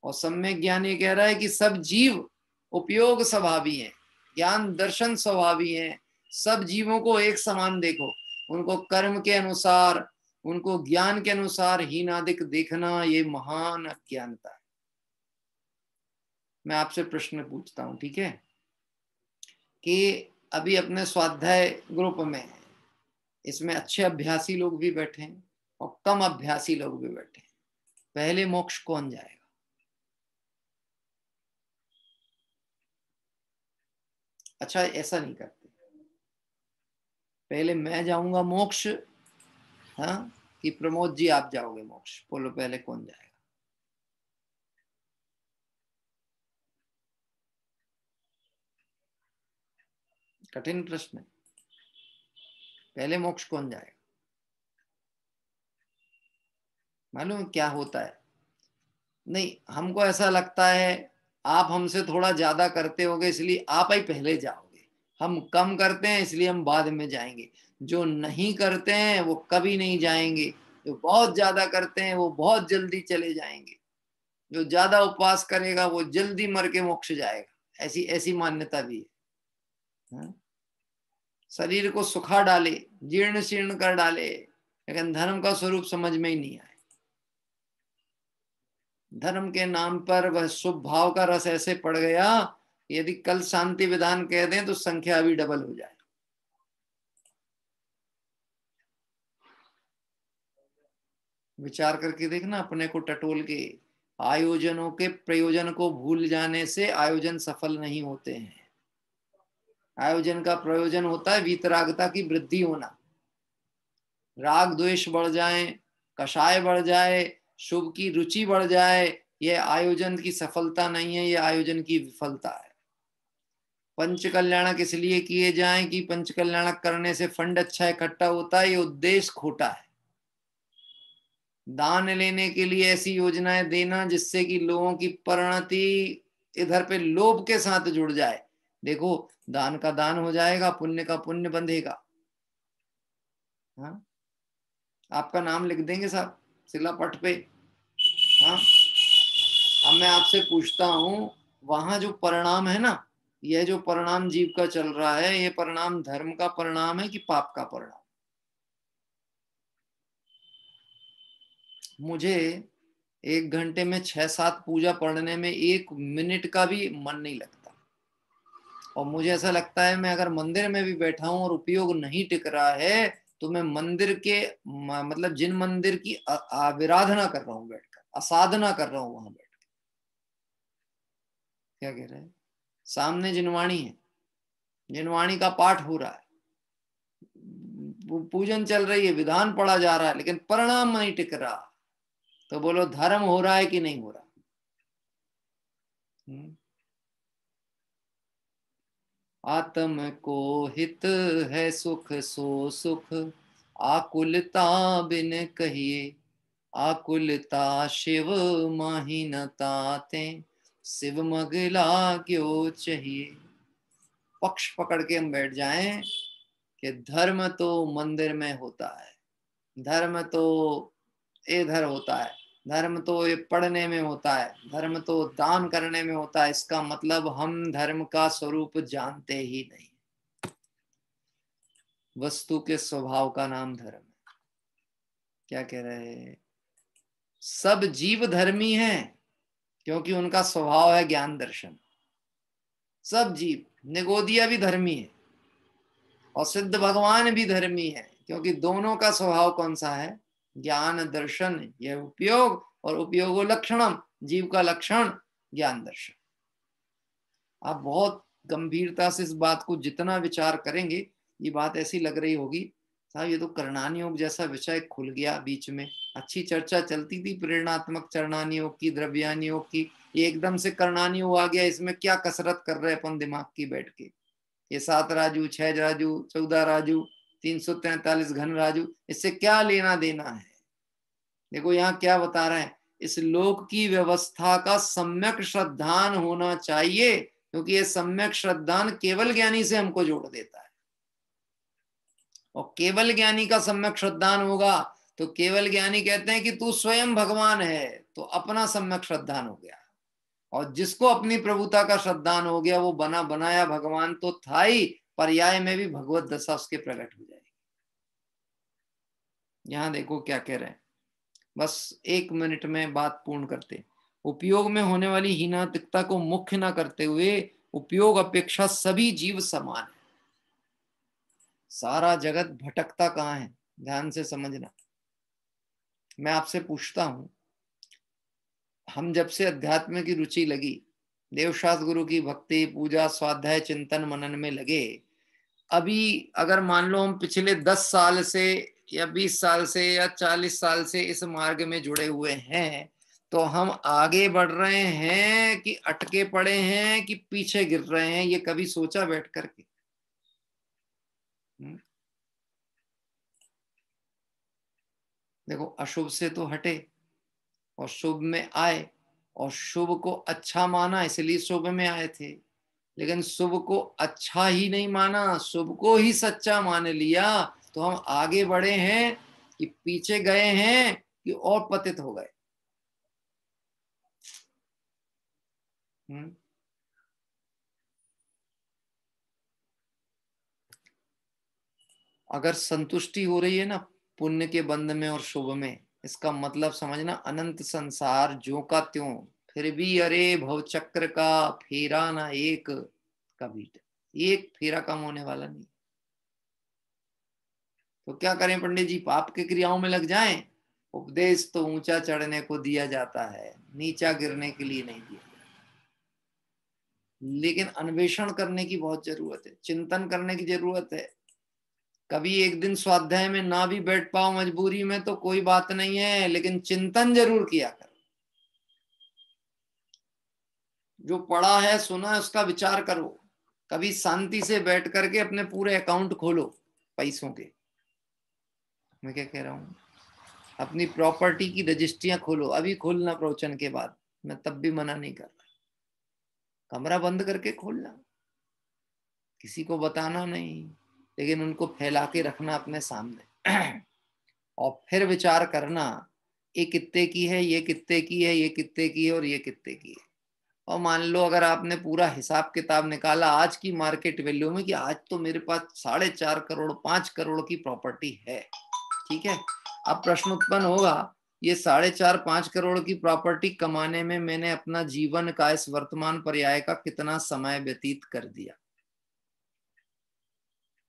और सम्यक ज्ञान ये कह रहा है कि सब जीव उपयोग स्वभावी हैं, ज्ञान दर्शन स्वभावी हैं। सब जीवों को एक समान देखो, उनको कर्म के अनुसार, उनको ज्ञान के अनुसार हीनादिक देखना, ये महान अज्ञानता है। मैं आपसे प्रश्न पूछता हूं, ठीक है? कि अभी अपने स्वाध्याय ग्रुप में है, इसमें अच्छे अभ्यासी लोग भी बैठे हैं और कम अभ्यासी लोग भी बैठे हैं। पहले मोक्ष कौन जाएगा? अच्छा ऐसा नहीं करते, पहले मैं जाऊंगा मोक्ष, हाँ, कि प्रमोद जी आप जाओगे मोक्ष, बोलो पहले कौन जाएगा? कठिन प्रश्न है, पहले मोक्ष कौन जाएगा? मालूम क्या होता है? नहीं, हमको ऐसा लगता है आप हमसे थोड़ा ज्यादा करते होगे इसलिए आप ही पहले जाओगे, हम कम करते हैं इसलिए हम बाद में जाएंगे। जो नहीं करते हैं वो कभी नहीं जाएंगे, जो बहुत ज्यादा करते हैं वो बहुत जल्दी चले जाएंगे, जो ज्यादा उपवास करेगा वो जल्दी मर के मोक्ष जाएगा। ऐसी ऐसी मान्यता भी है, हाँ? शरीर को सुखा डाले, जीर्ण शीर्ण कर डाले, लेकिन धर्म का स्वरूप समझ में ही नहीं आए। धर्म के नाम पर वह शुभ भाव का रस ऐसे पड़ गया, यदि कल शांति विधान कह दें तो संख्या अभी डबल हो जाए। विचार करके देखना अपने को टटोल के, आयोजनों के प्रयोजन को भूल जाने से आयोजन सफल नहीं होते हैं। आयोजन का प्रयोजन होता है वीतरागता की वृद्धि होना, राग द्वेष बढ़ जाए, कषाय बढ़ जाए, शुभ की रुचि बढ़ जाए, यह आयोजन की सफलता नहीं है, यह आयोजन की विफलता है। पंच कल्याणक इसलिए किए जाएं कि पंच कल्याणक करने से फंड अच्छा इकट्ठा होता है, ये उद्देश्य खोटा है। दान लेने के लिए ऐसी योजनाएं देना जिससे कि लोगों की परिणति इधर पे लोभ के साथ जुड़ जाए। देखो दान का दान हो जाएगा, पुण्य का पुण्य बंधेगा। हाँ, आपका नाम लिख देंगे साहब शिलापट पे। हाँ, अब मैं आपसे पूछता हूं, वहां जो परिणाम है ना, यह जो परिणाम जीव का चल रहा है, ये परिणाम धर्म का परिणाम है कि पाप का परिणाम? मुझे 1 घंटे में 6-7 पूजा पढ़ने में 1 मिनट का भी मन नहीं लगता, और मुझे ऐसा लगता है मैं अगर मंदिर में भी बैठा हूं और उपयोग नहीं टिक रहा है तो मैं मंदिर के मतलब जिन मंदिर की आराधना कर रहा हूं बैठकर, असाधना कर रहा हूं वहां बैठ, क्या कह रहे हैं? सामने जिनवाणी है, जिनवाणी का पाठ हो रहा है, पूजन चल रही है, विधान पढ़ा जा रहा है, लेकिन परिणाम नहीं टिक रहा, तो बोलो धर्म हो रहा है कि नहीं हो रहा? आत्म को हित है सुख सो सुख, आकुलता बिन कहिए, आकुलता शिव माही न ताते, शिव मगला क्यों चाहिए। पक्ष पकड़ के हम बैठ जाएं कि धर्म तो मंदिर में होता है, धर्म तो इधर होता है, धर्म तो ये पढ़ने में होता है, धर्म तो दान करने में होता है, इसका मतलब हम धर्म का स्वरूप जानते ही नहीं। वस्तु के स्वभाव का नाम धर्म है। क्या कह रहे हैं? सब जीव धर्मी हैं क्योंकि उनका स्वभाव है ज्ञान दर्शन। सब जीव, निगोदिया भी धर्मी है और सिद्ध भगवान भी धर्मी है, क्योंकि दोनों का स्वभाव कौन सा है? ज्ञान दर्शन। यह उपयोग और उपयोगो लक्षणम, जीव का लक्षण ज्ञान दर्शन। आप बहुत गंभीरता से इस बात को जितना विचार करेंगे, ये बात ऐसी लग रही होगी साहब ये तो करणान योग जैसा विषय खुल गया बीच में। अच्छी चर्चा चलती थी प्रेरणात्मक चरणान योग की, द्रव्यान योग की, ये एकदम से करणान योग आ गया, इसमें क्या कसरत कर रहे अपन दिमाग की बैठ के? ये 7 राजू, 6 राजू, 14 राजू, 343 घन राजू, इससे क्या लेना देना है? देखो यहाँ क्या बता रहे हैं, इस लोक की व्यवस्था का सम्यक श्रद्धान होना चाहिए, क्योंकि ये सम्यक श्रद्धान केवल ज्ञानी से हमको जोड़ देता है। और केवल ज्ञानी का सम्यक श्रद्धान होगा तो केवल ज्ञानी कहते हैं कि तू स्वयं भगवान है, तो अपना सम्यक श्रद्धान हो गया। और जिसको अपनी प्रभुता का श्रद्धान हो गया वो बना बनाया भगवान तो था ही, पर्याय में भी भगवत दशा उसके प्रकट हो जाएगी। यहां देखो क्या कह रहे हैं, बस 1 मिनट में बात पूर्ण करते। उपयोग में होने वाली हीनातिकता को मुख्य ना करते हुए उपयोग अपेक्षा सभी जीव समान है। सारा जगत भटकता कहाँ है? ध्यान से समझना। मैं आपसे पूछता हूं, हम जब से अध्यात्म की रुचि लगी देवशास्त्र गुरु की भक्ति, पूजा, स्वाध्याय, चिंतन, मनन में लगे। अभी अगर मान लो हम पिछले 10 साल से या 20 साल से या 40 साल से इस मार्ग में जुड़े हुए हैं, तो हम आगे बढ़ रहे हैं कि अटके पड़े हैं कि पीछे गिर रहे हैं, ये कभी सोचा बैठ करके? देखो, अशुभ से तो हटे और शुभ में आए, और शुभ को अच्छा माना इसलिए शुभ में आए थे, लेकिन शुभ को अच्छा ही नहीं माना, शुभ को ही सच्चा मान लिया, तो हम आगे बढ़े हैं कि पीछे गए हैं कि और पतित हो गए? अगर संतुष्टि हो रही है ना पुण्य के बंध में और शुभ में, इसका मतलब समझना अनंत संसार ज्यों का त्यों, फिर भी अरे भव चक्र का फेरा ना एक कभी, एक फेरा कम होने वाला नहीं। तो क्या करें पंडित जी, पाप के क्रियाओं में लग जाएं? उपदेश तो ऊंचा चढ़ने को दिया जाता है, नीचा गिरने के लिए नहीं दिया जाता। लेकिन अन्वेषण करने की बहुत जरूरत है, चिंतन करने की जरूरत है। कभी एक दिन स्वाध्याय में ना भी बैठ पाओ मजबूरी में तो कोई बात नहीं है, लेकिन चिंतन जरूर किया करो। जो पढ़ा है सुना है उसका विचार करो। कभी शांति से बैठ करके अपने पूरे अकाउंट खोलो पैसों के। मैं क्या कह रहा हूँ, अपनी प्रॉपर्टी की रजिस्ट्रियां खोलो। अभी खोलना प्रवचन के बाद, मैं तब भी मना नहीं कर रहा। कमरा बंद करके खोलना, किसी को बताना नहीं, लेकिन उनको फैला के रखना अपने सामने और फिर विचार करना, ये कितने की है, ये कितने की है, ये कितने की है और ये कितने की है। और मान लो अगर आपने पूरा हिसाब किताब निकाला आज की मार्केट वैल्यू में कि आज तो मेरे पास 4.5 करोड़ 5 करोड़ की प्रॉपर्टी है, ठीक है। अब प्रश्न उत्पन्न होगा, ये 4.5-5 करोड़ की प्रॉपर्टी कमाने में मैंने अपना जीवन का इस वर्तमान पर्याय का कितना समय व्यतीत कर दिया?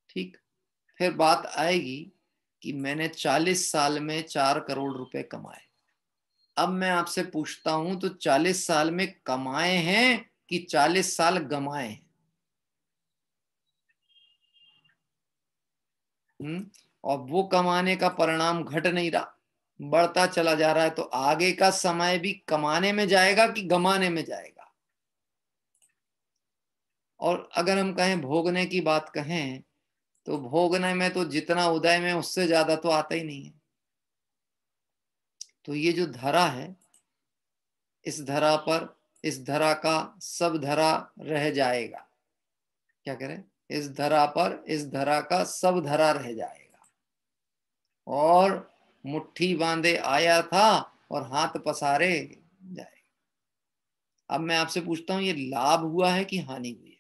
ठीक, फिर बात आएगी कि मैंने 40 साल में 4 करोड़ रुपए कमाए। अब मैं आपसे पूछता हूं, तो 40 साल में कमाए हैं कि 40 साल गमाए हैं? और वो कमाने का परिणाम घट नहीं रहा, बढ़ता चला जा रहा है, तो आगे का समय भी कमाने में जाएगा कि गमाने में जाएगा? और अगर हम कहें भोगने की बात कहें, तो भोगने में तो जितना उदय में उससे ज्यादा तो आता ही नहीं है। तो ये जो धरा है, इस धरा पर, इस धरा का सब धरा रह जाएगा। क्या करें, इस धरा पर, इस धरा का सब धरा रह जाएगा। और मुट्ठी बांधे आया था और हाथ पसारे जाएगा। अब मैं आपसे पूछता हूं, ये लाभ हुआ है कि हानि हुई है?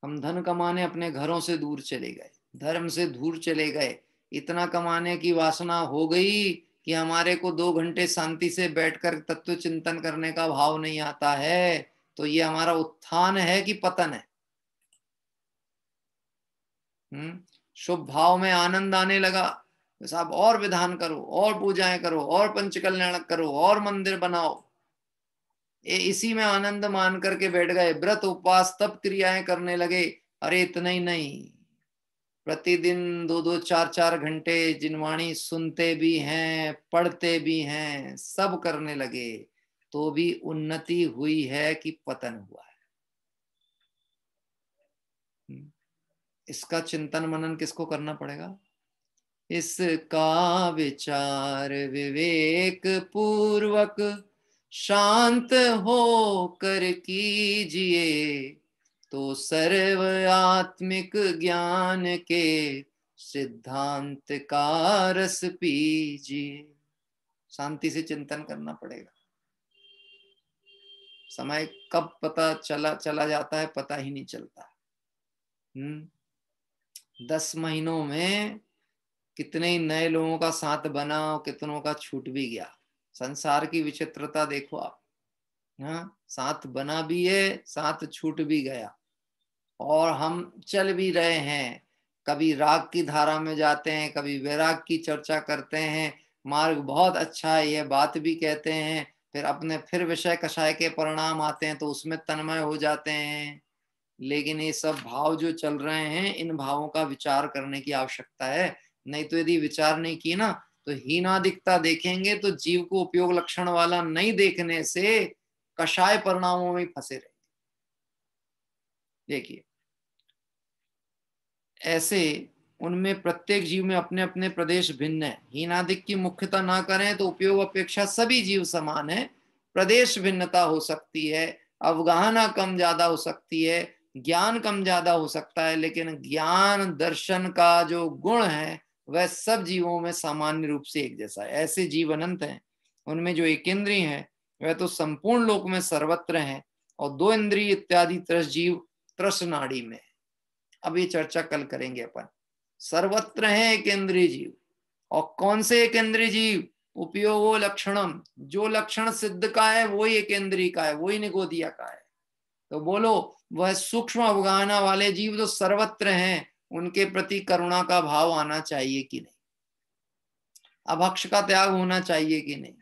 हम धन कमाने अपने घरों से दूर चले गए, धर्म से दूर चले गए, इतना कमाने की वासना हो गई कि हमारे को 2 घंटे शांति से बैठकर तत्व चिंतन करने का भाव नहीं आता है। तो ये हमारा उत्थान है कि पतन है? शुभ भाव में आनंद आने लगा, तो साहब और विधान करो, और पूजाएं करो, और पंचकल्याण करो, और मंदिर बनाओ। ये इसी में आनंद मान करके बैठ गए, व्रत उपवास तप क्रियाएं करने लगे। अरे इतना ही नहीं, प्रतिदिन 2-2 4-4 घंटे जिनवाणी सुनते भी हैं, पढ़ते भी हैं, सब करने लगे, तो भी उन्नति हुई है कि पतन हुआ है? इसका चिंतन मनन किसको करना पड़ेगा? इसका विचार विवेक पूर्वक शांत हो कर कीजिए, तो सर्व आत्मिक ज्ञान के सिद्धांत का रस पीजिए। शांति से चिंतन करना पड़ेगा। समय कब पता चला जाता है पता ही नहीं चलता। 10 महीनों में कितने ही नए लोगों का साथ बना और कितनों का छूट भी गया। संसार की विचित्रता देखो आप। हाँ, साथ बना भी है, साथ छूट भी गया, और हम चल भी रहे हैं। कभी राग की धारा में जाते हैं, कभी वैराग की चर्चा करते हैं, मार्ग बहुत अच्छा है यह बात भी कहते हैं, फिर विषय कषाय के परिणाम आते हैं तो उसमें तन्मय हो जाते हैं। लेकिन ये सब भाव जो चल रहे हैं, इन भावों का विचार करने की आवश्यकता है। नहीं तो यदि विचार नहीं की ना तो हीनादिकता देखेंगे तो जीव को उपयोग लक्षण वाला नहीं देखने से कषाय परिणामों में फंसे रहेंगे। देखिए, ऐसे उनमें प्रत्येक जीव में अपने अपने प्रदेश भिन्न है। हीनादिक की मुख्यता ना करें तो उपयोग अपेक्षा सभी जीव समान है। प्रदेश भिन्नता हो सकती है, अवगाहना कम ज्यादा हो सकती है, ज्ञान कम ज्यादा हो सकता है, लेकिन ज्ञान दर्शन का जो गुण है वह सब जीवों में सामान्य रूप से एक जैसा है। ऐसे जीव अनंत हैं। उनमें जो एक इंद्रिय है वह तो संपूर्ण लोक में सर्वत्र है, और दो इंद्रिय इत्यादि त्रस जीव त्रस नाड़ी में। अब ये चर्चा कल करेंगे अपन। सर्वत्र है एक इंद्रिय जीव, और कौन से एक इंद्रिय जीव? उपयोगो लक्षणम, जो लक्षण सिद्ध का है वही एक इंद्रिय का है, वही निगोदिया का है। तो बोलो, वह सूक्ष्म अवगाहना वाले जीव जो सर्वत्र हैं, उनके प्रति करुणा का भाव आना चाहिए कि नहीं? अभक्ष का त्याग होना चाहिए कि नहीं?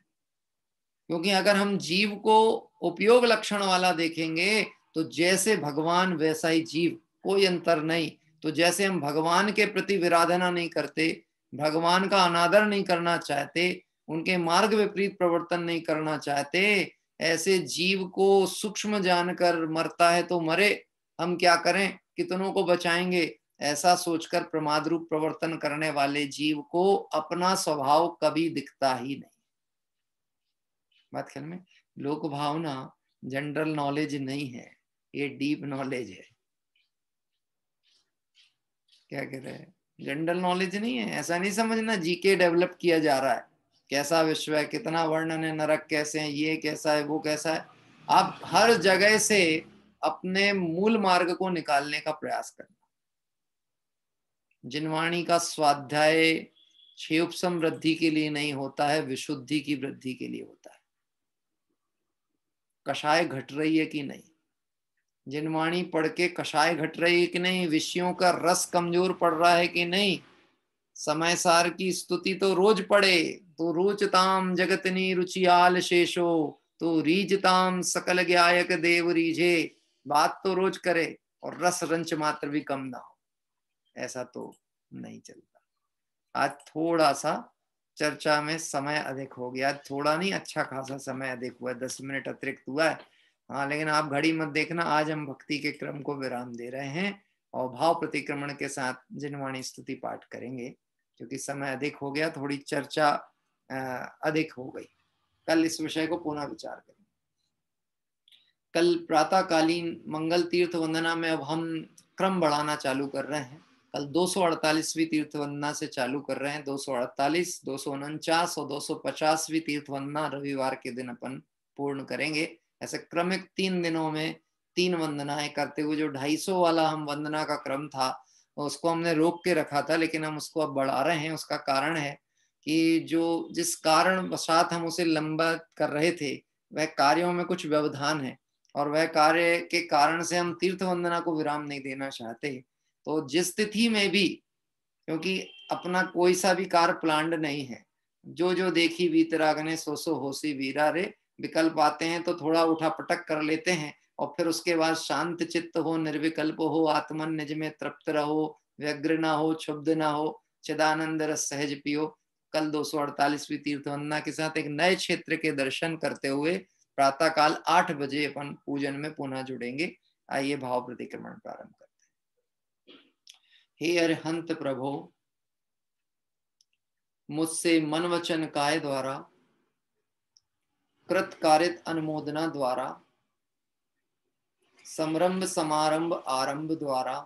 क्योंकि अगर हम जीव को उपयोग लक्षण वाला देखेंगे तो जैसे भगवान वैसा ही जीव, कोई अंतर नहीं। तो जैसे हम भगवान के प्रति विराधना नहीं करते, भगवान का अनादर नहीं करना चाहते, उनके मार्ग विपरीत प्रवर्तन नहीं करना चाहते, ऐसे जीव को सूक्ष्म जानकर मरता है तो मरे, हम क्या करें, कितनों को बचाएंगे, ऐसा सोचकर प्रमाद रूप प्रवर्तन करने वाले जीव को अपना स्वभाव कभी दिखता ही नहीं। बात ख्याल में? लोक भावना जनरल नॉलेज नहीं है, ये डीप नॉलेज है। क्या कह रहे हैं? जनरल नॉलेज नहीं है, ऐसा नहीं समझना जीके डेवलप किया जा रहा है, कैसा विश्व है, कितना वर्णन है, नरक कैसे है, ये कैसा है, वो कैसा है। आप हर जगह से अपने मूल मार्ग को निकालने का प्रयास करना। जिनवाणी का स्वाध्याय क्षेपसम वृद्धि के लिए नहीं होता है, विशुद्धि की वृद्धि के लिए होता है। कषाय घट रही है कि नहीं? जिनवाणी पढ़ के कषाय घट रही है कि नहीं? विषयों का रस कमजोर पड़ रहा है कि नहीं? समय सार की स्तुति तो रोज पढ़े, तो रोचताम जगतनी रुचियाल शेषो, तो रीजताम सकल ज्ञायक देव रीझे। बात तो रोज करे और रस रंच मात्र भी कम ना हो, ऐसा तो नहीं चलता। आज थोड़ा सा चर्चा में समय अधिक हो गया, थोड़ा नहीं, अच्छा खासा समय अधिक हुआ, 10 मिनट अतिरिक्त हुआ है। हाँ, लेकिन आप घड़ी मत देखना, आज हम भक्ति के क्रम को विराम दे रहे हैं और भाव प्रतिक्रमण के साथ जिनवाणी स्तुति पाठ करेंगे, क्योंकि समय अधिक हो गया, थोड़ी चर्चा अधिक हो गई। कल इस विषय को पुनः विचार करेंगे। कल प्रातःकालीन मंगल तीर्थ वंदना में अब हम क्रम बढ़ाना चालू कर रहे हैं। कल 248वीं तीर्थ वंदना से चालू कर रहे हैं। 248, 249 और 250वीं तीर्थ वंदना रविवार के दिन अपन पूर्ण करेंगे। ऐसे क्रमिक 3 दिनों में 3 वंदनाएं करते हुए, जो 250 वाला हम वंदना का क्रम था उसको हमने रोक के रखा था, लेकिन हम उसको अब बढ़ा रहे हैं। उसका कारण है कि जिस कारण वशात हम उसे लंबा कर रहे थे, वह कार्यों में कुछ व्यवधान है, और वह कार्य के कारण से हम तीर्थ वंदना को विराम नहीं देना चाहते। तो जिस तिथि में भी, क्योंकि अपना कोई सा भी कार्य प्लान्ड नहीं है, जो जो देखी वीतरागने सो सो होसी वीरा रे, विकल्प आते हैं तो थोड़ा उठा पटक कर लेते हैं, और फिर उसके बाद शांत चित्त हो, निर्विकल्प हो, आत्मन निज में तृप्त रहो, व्यग्र ना हो, क्षुब्ध ना हो, चिदानंद रस सहज पियो। कल 248वीं तीर्थ वंदना के साथ एक नए क्षेत्र के दर्शन करते हुए प्रातः काल 8 बजे अपन पूजन में पुनः जुड़ेंगे। आइए भाव प्रतिक्रमण प्रारंभ करते हैं। हे अरिहंत प्रभो, मुझसे मन वचन काय द्वारा, कृत कारित अनुमोदना द्वारा, समरंभ समारंभ आरंभ द्वारा,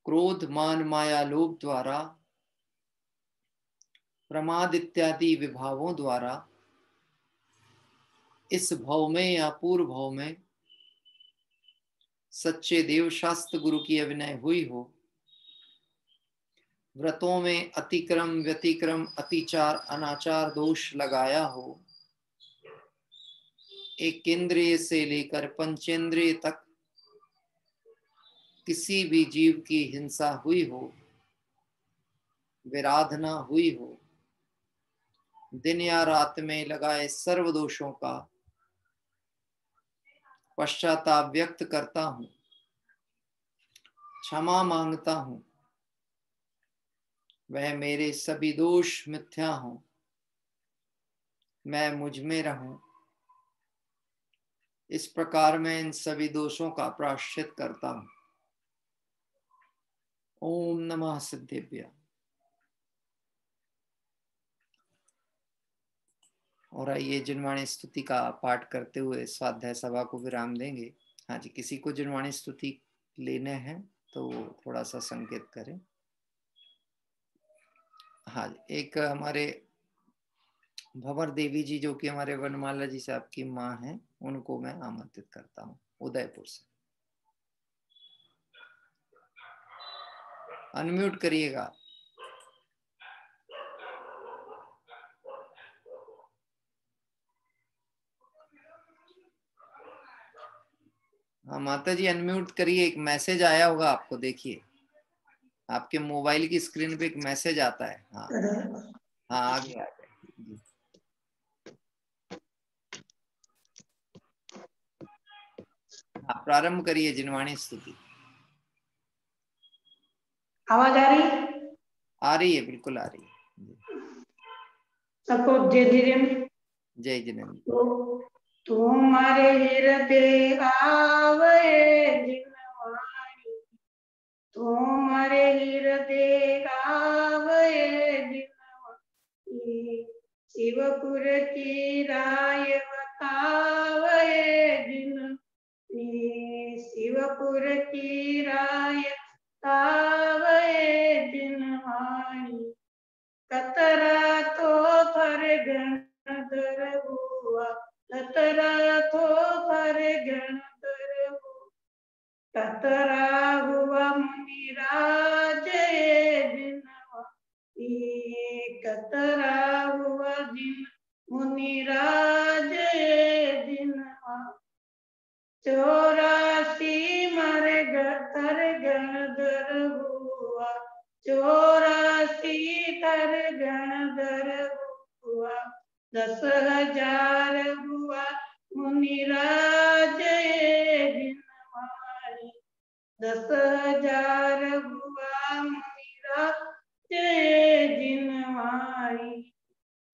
क्रोध मान माया लोभ द्वारा, प्रमाद इत्यादि विभावों द्वारा, इस भव में या पूर्व भव में सच्चे देव शास्त्र गुरु की अभिनय हुई हो, व्रतों में अतिक्रम व्यतिक्रम अतिचार अनाचार दोष लगाया हो, एक इंद्रिय से लेकर पंचेंद्रिय तक किसी भी जीव की हिंसा हुई हो, विराधना हुई हो, दिन या रात में लगाए सर्व दोषों का पश्चाताप व्यक्त करता हूँ, क्षमा मांगता हूँ। वह मेरे सभी दोष मिथ्या हों, मैं मुझ में रहूं। इस प्रकार मैं इन सभी दोषों का प्रायश्चित करता हूँ। ओम नमः सिद्धेभ्य। और आइए जिनवाणी स्तुति का पाठ करते हुए स्वाध्याय सभा को विराम देंगे। हाँ जी, किसी को जिनवाणी स्तुति लेने हैं तो थोड़ा सा संकेत करें। हाँ, एक हमारे भंवर देवी जी जो कि हमारे वनमाला जी से आपकी माँ हैं, उनको मैं आमंत्रित करता हूँ उदयपुर से। अनम्यूट करिएगा। हाँ माता जी अनम्यूट करिए। एक मैसेज आया होगा आपको, देखिए आपके मोबाइल की स्क्रीन पे एक मैसेज आता है। हाँ हाँ, आ गया जी। हाँ, प्रारंभ करिए जिनवाणी स्तुति। आवाज आ रही? आ रही है, बिल्कुल आ रही है। सबको जय जिनेन्द्र। जय जिनेन्द्र। तो तुम्हारे हृदय आवे जिनवाणी, तुम्हारे हृदय आवे जिनवाणी, शिवपुर की राय बतावे जिनवाणी, शिवपुर की राय बतावे जिनवाणी। कतरा तो फर गणधर हुआ, कतरा तो फर गणधर हुआ, कतरा हुआ मुनिराज जिनवाणी, कतरा हुआ जिन मुनिराज जिनवाणी। 84 मर थर गणधर हुआ, 84 थर गणधर हुआ, 10,000 हुआ मुनिराज जिनवाणी, 10,000 हुआ मुनिराज जिनवाणी।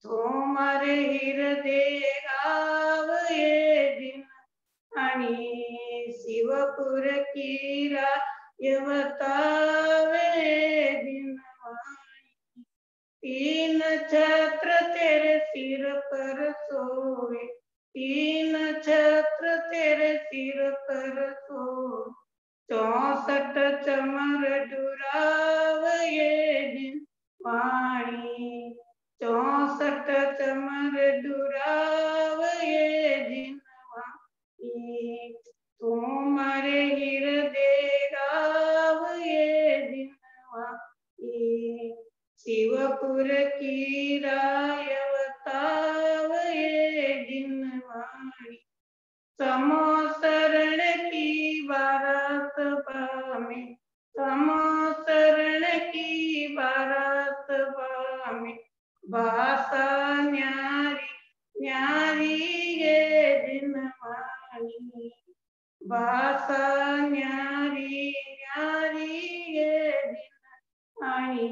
तुम्हारे हृदय आवे जिनवाणी, शिवपुर की राय बतावे जिनवाणी। 3 छत्र तेरे सिर पर सोए, 3 छत्र तेरे सिर पर सोए, 64 चमर डुरावे जिनवाणी, 64 चमर डुरावे जिनवाणी। तुम्हारे हृदय गावे जिनवाणी, शिवपुर की राय बतावे जिनवाणी। समो शरण की बारात पामे, समो शरण की बारात पामे, भाषा न्यारी न्यारी ये जिनवाणी, भाषा न्यारी न्यारी ये जिनवाणी।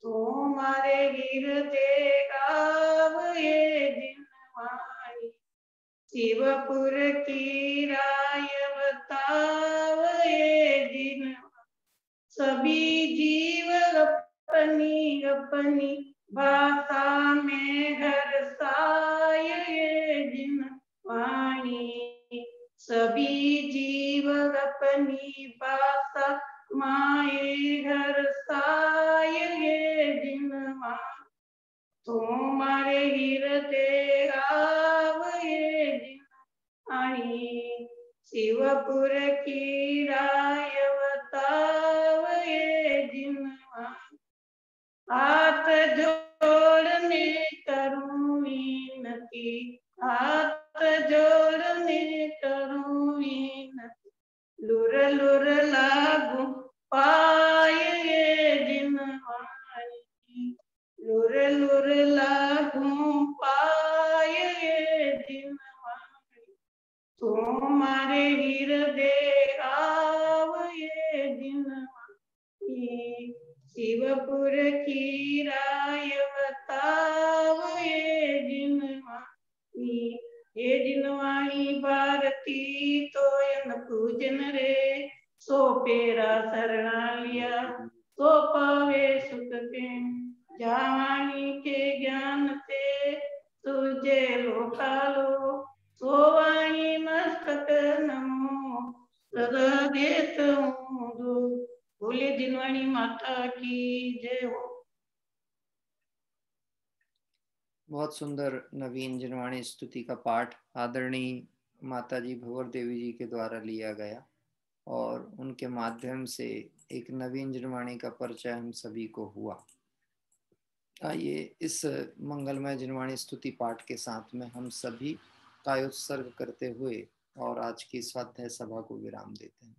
तुम्हारे हृदय गावे जिनवाणी, शिवपुर की राय बतावे जिनवाणी। सभी जीव अपनी अपनी भाषा में हर्षाय जिनवाणी, सभी जीव अपनी भाषा माए हर्षाय जिनवाणी। तुम्हारे हृदय आवे जिनवाणी, शिवपुर की राय बतावे जिनवाणी। हाथ जोड़ने करूं विनती, हाथ जोड़ने करूं विनती, लुर लुर लागू पाए जिनवाणी, लुर लुर लागू पाय जिनवाणी तुम्हारे हृदय आव ये जिनवाणी शिवपुर की राय बताव ये जिनवाणी ये जिनवाणी भारती तोयन पूजन रे सो पेरा शरणा लिया तो पावे सुख के जावाणी के ज्ञान से तुझे लोकालो सोवाणी मस्तक नमो सदा देत हूँ दो। बोले जिनवाणी माता की जय हो। बहुत सुंदर नवीन जिनवाणी स्तुति का पाठ आदरणीय माताजी भंवर देवी जी के द्वारा लिया गया और उनके माध्यम से एक नवीन जिनवाणी का परिचय हम सभी को हुआ। आइए इस मंगलमय जिनवाणी स्तुति पाठ के साथ में हम सभी कायोत्सर्ग करते हुए और आज की स्वाध्याय सभा को विराम देते हैं।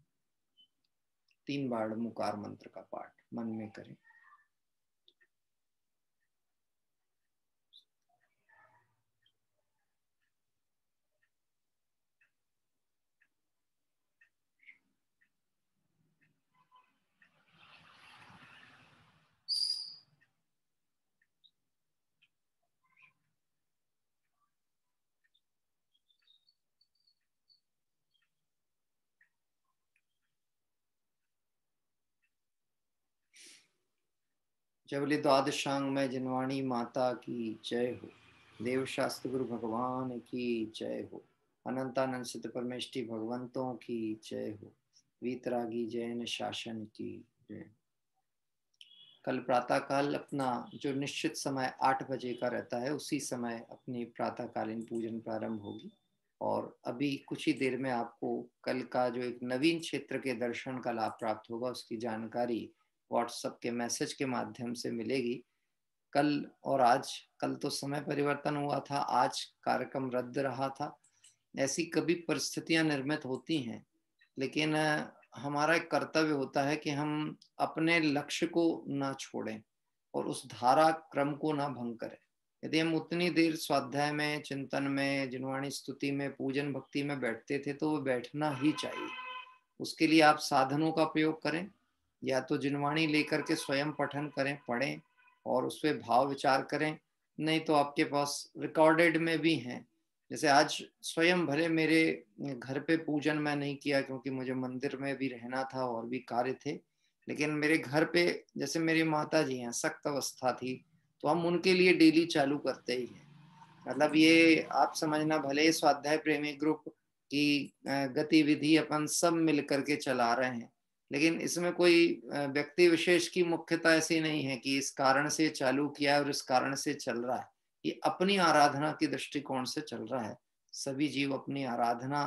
3 बार मुकार मंत्र का पाठ मन में करें। जबली द्वादशांग में जिनवाणी माता की जय हो। देव शास्त्र गुरु भगवान की जय हो। अनंतानंद सिद्ध परमेष्टि भगवंतों की जय हो। वीतरागी जैन शासन की जय। कल प्रातःकाल अपना जो निश्चित समय 8 बजे का रहता है उसी समय अपनी प्रातःकालीन पूजन प्रारंभ होगी और अभी कुछ ही देर में आपको कल का जो एक नवीन क्षेत्र के दर्शन का लाभ प्राप्त होगा उसकी जानकारी व्हाट्सएप के मैसेज के माध्यम से मिलेगी। कल और आज, कल तो समय परिवर्तन हुआ था, आज कार्यक्रम रद्द रहा था। ऐसी कभी परिस्थितियां निर्मित होती हैं, लेकिन हमारा एक कर्तव्य होता है कि हम अपने लक्ष्य को ना छोड़ें और उस धारा क्रम को ना भंग करें। यदि हम उतनी देर स्वाध्याय में, चिंतन में, जिनवाणी स्तुति में, पूजन भक्ति में बैठते थे तो वो बैठना ही चाहिए। उसके लिए आप साधनों का प्रयोग करें, या तो जिनवाणी लेकर के स्वयं पठन करें, पढ़ें और उस पर भाव विचार करें, नहीं तो आपके पास रिकॉर्डेड में भी हैं। जैसे आज स्वयं भले मेरे घर पे पूजन मैं नहीं किया क्योंकि मुझे मंदिर में भी रहना था और भी कार्य थे, लेकिन मेरे घर पे जैसे मेरी माता जी हैं, सख्त अवस्था थी, तो हम उनके लिए डेली चालू करते ही हैं। मतलब ये आप समझना, भले स्वाध्याय प्रेमी ग्रुप की गतिविधि अपन सब मिल करके चला रहे हैं, लेकिन इसमें कोई व्यक्ति विशेष की मुख्यता ऐसी नहीं है कि इस कारण से चालू किया और इस कारण से चल रहा है। ये अपनी आराधना की दृष्टिकोण से चल रहा है। सभी जीव अपनी आराधना,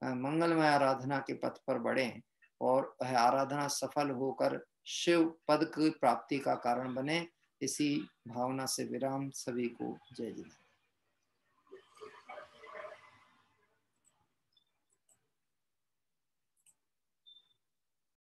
मंगलमय आराधना के पथ पर बढ़े और वह आराधना सफल होकर शिव पद की प्राप्ति का कारण बने। इसी भावना से विराम। सभी को जय जिनेन्द्र।